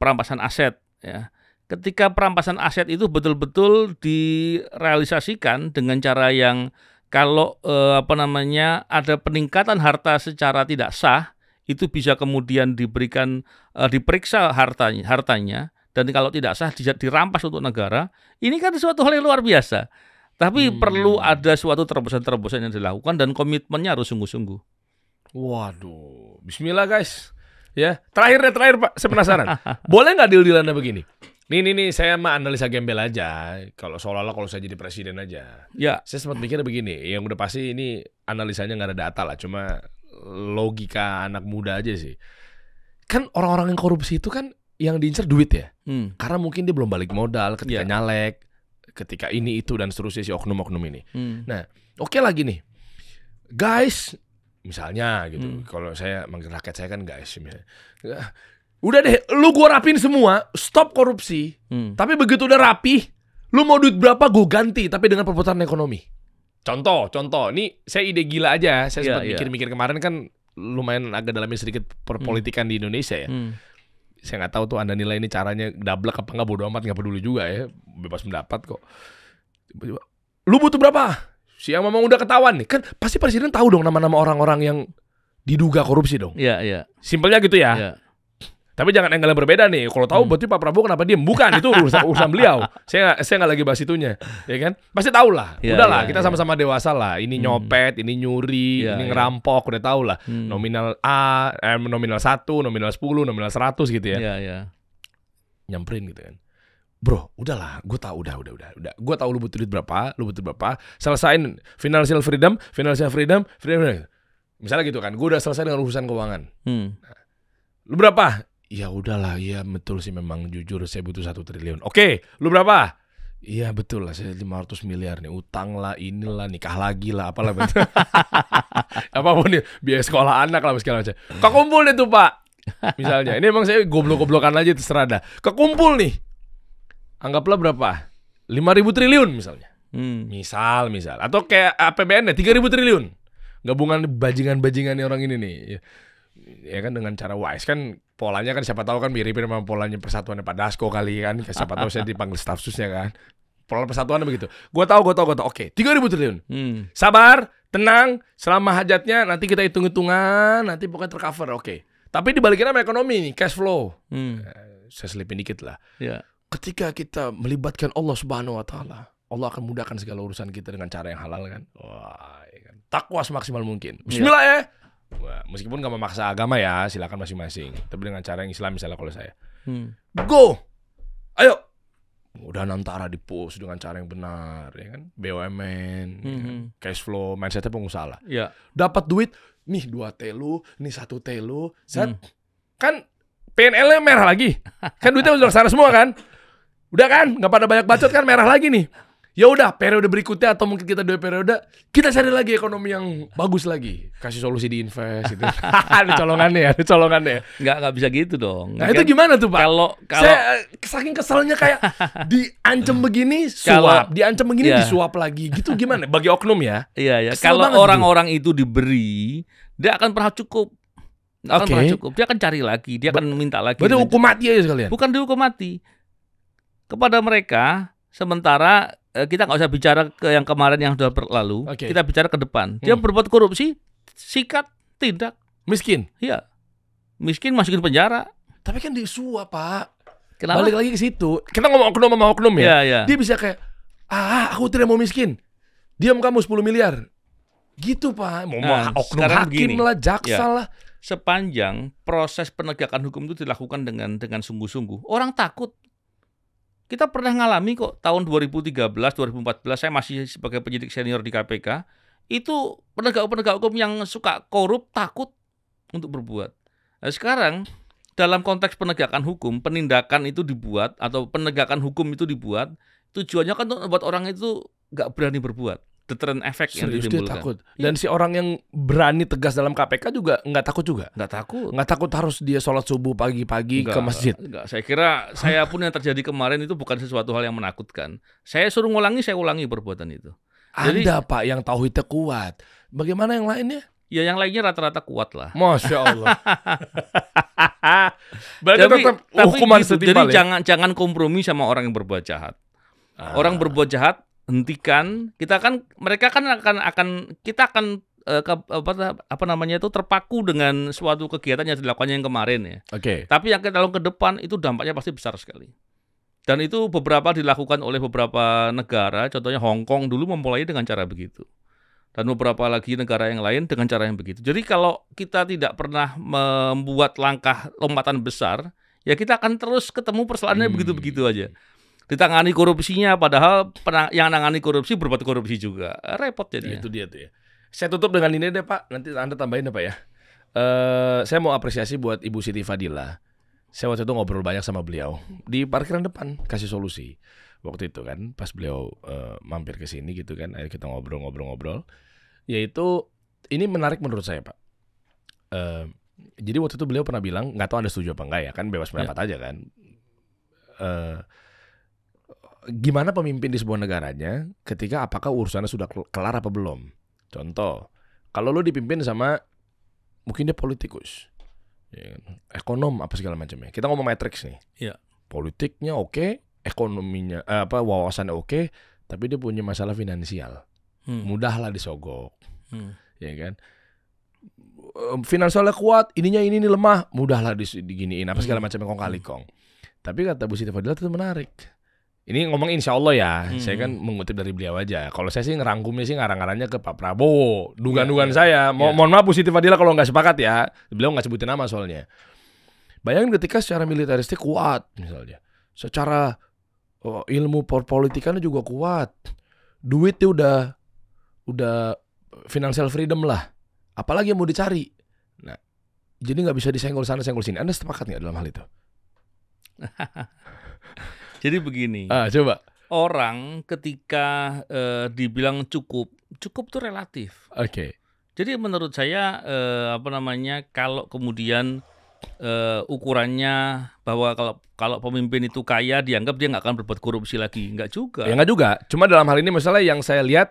perampasan aset ya. Ketika perampasan aset itu betul-betul direalisasikan dengan cara yang kalau ada peningkatan harta secara tidak sah, itu bisa kemudian diperiksa hartanya, dan kalau tidak sah dirampas untuk negara. Ini kan suatu hal yang luar biasa. Tapi perlu ada suatu terobosan-terobosan yang dilakukan dan komitmennya harus sungguh-sungguh. Waduh, bismillah guys. Ya, terakhir Pak, saya penasaran. Boleh nggak deal-dealannya begini? Nih, saya mah analisa gembel aja. Kalau seolah-olah kalau saya jadi presiden aja. Ya. Saya sempat mikir begini, yang udah pasti ini analisanya nggak ada data lah, cuma logika anak muda aja sih. Kan orang-orang yang korupsi itu kan yang diincar duit ya. Karena mungkin dia belum balik modal ketika nyalek, ketika ini itu dan seterusnya si oknum-oknum ini. Nah, oke lagi nih. Guys, misalnya gitu. Kalau saya manggil rakyat saya kan guys misalnya. Udah deh, lu gua rapin semua, stop korupsi. Tapi begitu udah rapi, lu mau duit berapa gua ganti, tapi dengan perputaran ekonomi. Contoh, ini saya ide gila aja. Saya sempat mikir-mikir kemarin kan lumayan agak dalamin sedikit perpolitikan di Indonesia ya. Saya nggak tahu tuh Anda nilai ini caranya dablek apa nggak, bodo amat, nggak peduli juga ya, bebas pendapat kok. Tiba-tiba, lu butuh berapa? Siang memang udah ketahuan nih, kan pasti presiden tahu dong nama-nama orang-orang yang diduga korupsi dong. Iya. Simpelnya gitu ya. Tapi jangan angle yang berbeda nih. Kalau tahu berarti Pak Prabowo kenapa diem? Bukan, itu urusan beliau. Saya nggak lagi bahas itunya, ya kan? Pasti tahu lah. Udahlah, kita sama-sama dewasa lah. Ini nyopet, ini nyuri, ini ngerampok, udah tahu lah. Nominal A, nominal 1, nominal 10, nominal 100 gitu ya. Iya. Nyamperin gitu kan. bro, udahlah, gue tahu, udah. Gue tahu lu butuh duit berapa, selesain financial freedom. Misalnya gitu kan, gue udah selesai dengan urusan keuangan. Nah, lu berapa? Ya udahlah, iya betul sih memang jujur saya butuh 1 triliun. Oke, lu berapa? Iya betul lah, saya 500 miliar nih, utang lah, inilah, nikah lagi lah, apalah betul. Apapun nih, biaya sekolah anak lah segala macam. Kekumpul deh tuh Pak. Misalnya, ini emang saya goblok-goblokan aja terserah dah. Kekumpul nih. Anggaplah berapa? 5.000 triliun misalnya. Misal. Atau kayak APBN ya 3.000 triliun. Gabungan bajingan-bajingan orang ini nih. Ya kan dengan cara wise kan polanya kan siapa tahu kan mirip sama polanya persatuannya Pak Dasko kali kan. Siapa tahu saya dipanggil staf susnya kan. Pola persatuannya begitu. Gue tahu. Oke, 3.000 triliun. Sabar, tenang, selama hajatnya nanti kita hitung-hitungan, nanti pokoknya tercover. Oke. Tapi dibalikin sama ekonomi nih, cash flow. Saya selipin dikit lah. Ya. Ketika kita melibatkan Allah Subhanahu wa taala, Allah akan mudahkan segala urusan kita dengan cara yang halal kan. Wah, ya kan. Takwa semaksimal mungkin. Bismillah ya. Wah, meskipun gak memaksa agama ya, silakan masing-masing. Tapi dengan cara yang Islam misalnya kalau saya. Go. Ayo. Udah Nantara di-push dengan cara yang benar ya kan. BUMN, ya kan? Cash flow, mindsetnya pengusaha lah. Ya. Dapat duit, nih 2 telu, nih 1 telu. Kan PNL-nya merah lagi. Kan duitnya udah sana semua kan. Udah kan, nggak pada banyak bacot kan, merah lagi nih. Ya udah, periode berikutnya atau mungkin kita 2 periode, kita cari lagi ekonomi yang bagus lagi. Kasih solusi di invest gitu. Ada colongannya. Nggak bisa gitu dong. Nah, itu gimana tuh Pak? Kalau saya saking keselnya kayak diancam begini suap, diancam begini disuap lagi. Gitu gimana? Bagi oknum ya. Iya. Kalau orang-orang itu diberi, dia akan pernah cukup. Dia akan cari lagi, dia akan minta lagi. Berarti hukum mati aja sekalian. Bukan dihukum mati. Kepada mereka, sementara kita nggak usah bicara ke yang kemarin yang sudah berlalu, kita bicara ke depan. Dia berbuat korupsi, sikat, tindak. Miskin? Iya. Miskin masukin penjara. Tapi kan disuap Pak. Kenapa? Balik lagi ke situ. Kita ngomong oknum sama oknum ya. Iya. Dia bisa kayak, aku tidak mau miskin. Diam kamu 10 miliar. Gitu Pak. Mau oknum hakim begini, lah, jaksa lah. Sepanjang proses penegakan hukum itu dilakukan dengan sungguh-sungguh, orang takut. Kita pernah ngalami kok tahun 2013, 2014, saya masih sebagai penyidik senior di KPK, itu penegak hukum yang suka korup takut untuk berbuat. Nah, sekarang dalam konteks penegakan hukum, penindakan itu dibuat atau penegakan hukum itu dibuat, tujuannya kan untuk membuat orang itu nggak berani berbuat. Deterrent effect yang ditimbulkan. Dia takut. Dan si orang yang berani tegas dalam KPK juga nggak takut juga. Nggak takut harus dia sholat subuh pagi-pagi ke masjid. Enggak. Saya kira saya pun yang terjadi kemarin itu bukan sesuatu hal yang menakutkan. Saya suruh ngulangi, saya ulangi perbuatan itu. Ada Pak yang tauhidnya kuat. Bagaimana yang lainnya? Ya yang lainnya rata-rata kuat lah. Masya Allah. Berarti tetap hukuman gitu. setimpal. Jadi jangan kompromi sama orang yang berbuat jahat. Orang berbuat jahat, hentikan. Mereka akan terpaku dengan suatu kegiatan yang dilakukannya yang kemarin ya. Tapi yang kita lakukan ke depan itu dampaknya pasti besar sekali. Dan itu beberapa dilakukan oleh beberapa negara, contohnya Hong Kong dulu memulai dengan cara begitu. Dan beberapa lagi negara yang lain dengan cara yang begitu. Jadi kalau kita tidak pernah membuat langkah lompatan besar, ya kita akan terus ketemu persoalannya begitu-begitu aja. Ditangani korupsinya, padahal yang nangani korupsi berbuat korupsi juga. Repot jadinya. Itu dia tuh ya. Saya tutup dengan ini deh Pak, nanti Anda tambahin apa ya. Saya mau apresiasi buat Ibu Siti Fadila. Saya waktu itu ngobrol banyak sama beliau di parkiran depan, kasih solusi. Waktu itu kan, pas beliau mampir ke sini gitu kan, ayo kita ngobrol-ngobrol. Yaitu, ini menarik menurut saya Pak. Jadi waktu itu beliau pernah bilang, nggak tahu Anda setuju apa enggak ya, kan bebas pendapat aja kan. Gimana pemimpin di sebuah negaranya ketika apakah urusannya sudah kelar apa belum. Contoh, kalau lo dipimpin sama mungkin dia politikus, ya, ekonom apa segala macamnya. Kita ngomong matrix nih. Ya. Politiknya oke, ekonominya wawasannya oke, tapi dia punya masalah finansial. Mudahlah disogok. Ya kan? Finansialnya kuat, ini lemah, mudahlah diginiin apa segala macamnya kong kali kong. Tapi kata Bu Siti Fadila itu menarik. Ini ngomong insya Allah ya, saya kan mengutip dari beliau aja. Kalau saya sih ngerangkumnya sih ngarang-ngarangnya ke Pak Prabowo, dugaan-dugaan saya. Mohon maaf Bu Siti Fadila kalau nggak sepakat ya, beliau nggak sebutin nama soalnya. Bayangin ketika secara militeristik kuat misalnya, secara Oh, ilmu perpolitikannya juga kuat. Duitnya udah financial freedom lah. Apalagi yang mau dicari. Nah, jadi nggak bisa disenggol sana senggol sini. Anda sepakat nggak dalam hal itu? Jadi begini. Coba. Orang ketika dibilang cukup tuh relatif. Oke. Jadi menurut saya kalau kemudian ukurannya bahwa kalau pemimpin itu kaya dianggap dia nggak akan berbuat korupsi lagi, nggak juga. Ya nggak juga. Cuma dalam hal ini misalnya yang saya lihat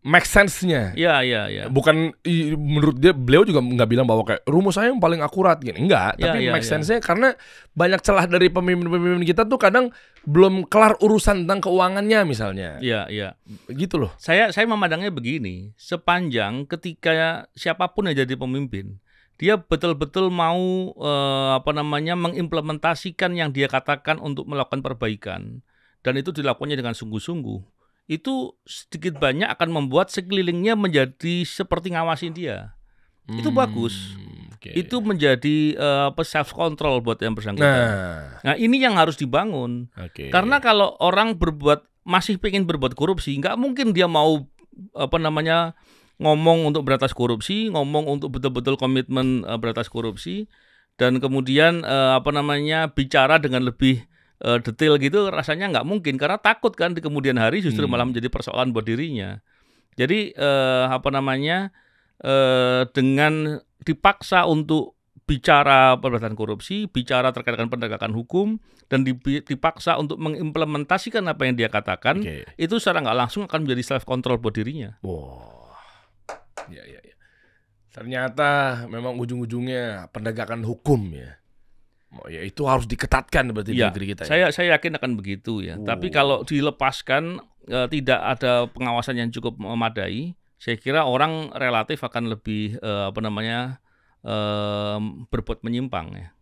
make sense-nya. Iya. Bukan menurut beliau juga nggak bilang bahwa kayak rumus saya yang paling akurat gini. Enggak, tapi make sense-nya karena banyak celah dari pemimpin-pemimpin kita tuh kadang belum kelar urusan tentang keuangannya misalnya. Iya. Gitu loh. Saya memandangnya begini, sepanjang ketika siapapun yang jadi pemimpin, dia betul-betul mau mengimplementasikan yang dia katakan untuk melakukan perbaikan, dan itu dilakukannya dengan sungguh-sungguh, itu sedikit banyak akan membuat sekelilingnya menjadi seperti ngawasin dia. Itu bagus. Okay. Itu menjadi self control buat yang bersangkutan. Nah, ini yang harus dibangun. Okay. Karena kalau orang masih pengen berbuat korupsi, nggak mungkin dia mau ngomong untuk beratas korupsi, ngomong untuk betul-betul komitmen beratas korupsi, dan kemudian bicara dengan lebih detail gitu, rasanya nggak mungkin karena takut kan di kemudian hari justru malah menjadi persoalan buat dirinya. Jadi dengan dipaksa untuk bicara pemberantasan korupsi, bicara terkait dengan penegakan hukum, dan dipaksa untuk mengimplementasikan apa yang dia katakan, itu secara nggak langsung akan menjadi self control buat dirinya. Wow. Ya. Ternyata memang ujung-ujungnya penegakan hukum ya. Oh ya, itu harus diketatkan berarti di negeri kita ya. Saya yakin akan begitu ya. Tapi kalau dilepaskan tidak ada pengawasan yang cukup memadai, saya kira orang relatif akan lebih berbuat menyimpang ya.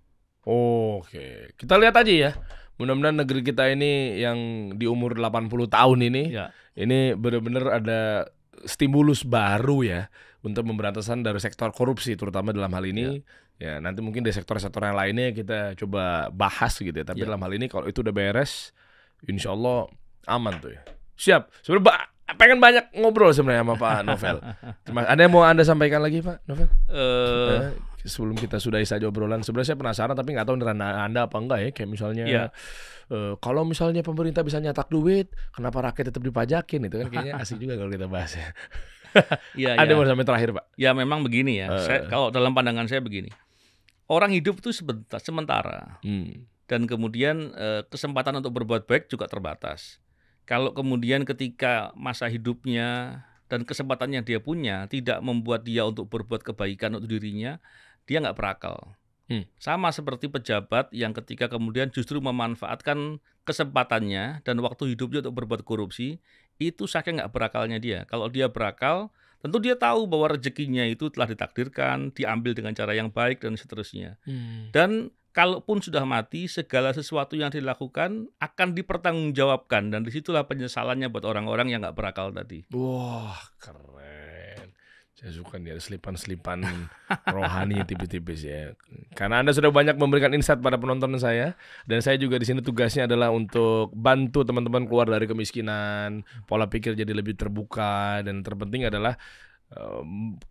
Oke. Kita lihat aja ya. Mudah-mudahan negeri kita ini yang di umur 80 tahun ini ini benar-benar ada stimulus baru ya untuk pemberantasan dari sektor korupsi terutama dalam hal ini. Ya, nanti mungkin di sektor-sektor yang lainnya kita coba bahas gitu ya. Tapi dalam hal ini kalau itu udah beres, insya Allah aman tuh ya. Siap. Sebenarnya pengen banyak ngobrol sebenarnya sama Pak Novel. Ada yang mau Anda sampaikan lagi Pak Novel? Sebelum kita sudahi saja obrolan, sebenarnya saya penasaran tapi nggak tahu Anda apa enggak ya. Kayak misalnya kalau misalnya pemerintah bisa nyetak duit, kenapa rakyat tetap dipajakin? Itu kan kayaknya asik juga kalau kita bahas ya. Ada mau sampai terakhir Pak? Ya memang begini ya. Kalau dalam pandangan saya begini. Orang hidup itu sementara, dan kemudian kesempatan untuk berbuat baik juga terbatas. Kalau kemudian ketika masa hidupnya dan kesempatan yang dia punya tidak membuat dia untuk berbuat kebaikan untuk dirinya, dia nggak berakal. Sama seperti pejabat yang ketika kemudian justru memanfaatkan kesempatannya dan waktu hidupnya untuk berbuat korupsi, itu saking nggak berakalnya dia. Kalau dia berakal, tentu dia tahu bahwa rezekinya itu telah ditakdirkan, diambil dengan cara yang baik dan seterusnya. Dan kalaupun sudah mati, segala sesuatu yang dilakukan akan dipertanggungjawabkan, dan disitulah penyesalannya buat orang-orang yang nggak berakal tadi. Wah, keren. Saya suka nih ada selipan-selipan rohani tipis-tipis ya. Karena Anda sudah banyak memberikan insight pada penonton saya, dan saya juga di sini tugasnya adalah untuk bantu teman-teman keluar dari kemiskinan, pola pikir jadi lebih terbuka, dan terpenting adalah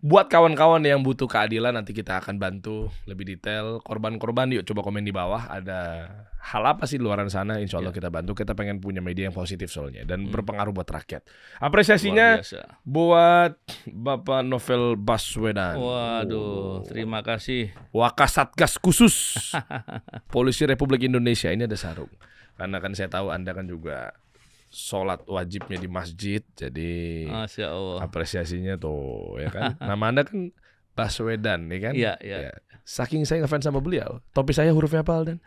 buat kawan-kawan yang butuh keadilan, nanti kita akan bantu lebih detail. Korban-korban yuk coba komen di bawah, ada hal apa sih luaran sana, insya Allah kita bantu. Kita pengen punya media yang positif soalnya dan berpengaruh buat rakyat. Apresiasinya buat Bapak Novel Baswedan. Waduh, terima kasih. Wakasatgas Khusus Polisi Republik Indonesia. Ini ada sarung, karena kan saya tahu Anda kan juga sholat wajibnya di masjid, jadi Masya Allah. Apresiasinya tuh ya kan. Nama Anda kan Baswedan ya kan. Iya. Saking saya ngefans sama beliau, topi saya hurufnya apa Aldan?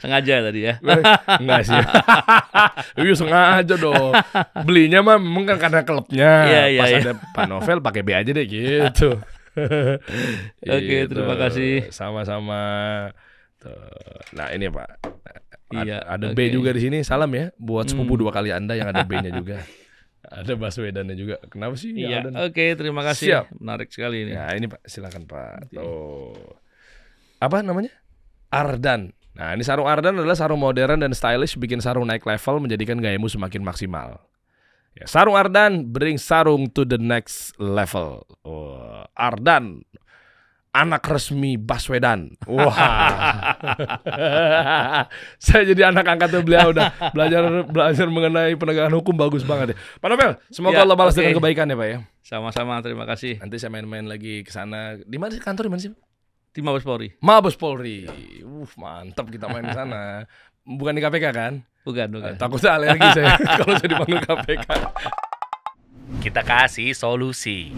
Sengaja tadi ya? Enggak sih. Iya sengaja dong. Belinya mah memang kan karena klubnya. Pas ada Pak Novel pakai B aja deh gitu. Oke, terima kasih. Sama-sama. Nah ini Pak. Ada B juga di sini. Salam ya buat sepupu dua kali Anda yang ada B-nya juga. Ada Baswedannya juga. Kenapa sih? Iya. Oke, terima kasih. Siap. Menarik sekali ini. Ya ini Pak, silakan Pak. Tuh. Apa namanya? Ardan. Nah, ini sarung Ardan adalah sarung modern dan stylish, bikin sarung naik level, menjadikan gayamu semakin maksimal. Ya, sarung Ardan bring sarung to the next level. Oh, Ardan, anak resmi Baswedan. Wah. Saya jadi anak angkatnya beliau, udah belajar mengenai penegakan hukum, bagus banget ya. Pak Novel, semoga Allah balas dengan kebaikan ya Pak ya. Sama-sama, terima kasih. Nanti saya main-main lagi ke sana. Di mana sih kantor, di mana sih? Di Mabes Polri. Mabes Polri. Mantap kita main di sana. Bukan di KPK kan? Bukan. Takutnya alergi saya kalau saya dipanggil KPK. Kita kasih solusi.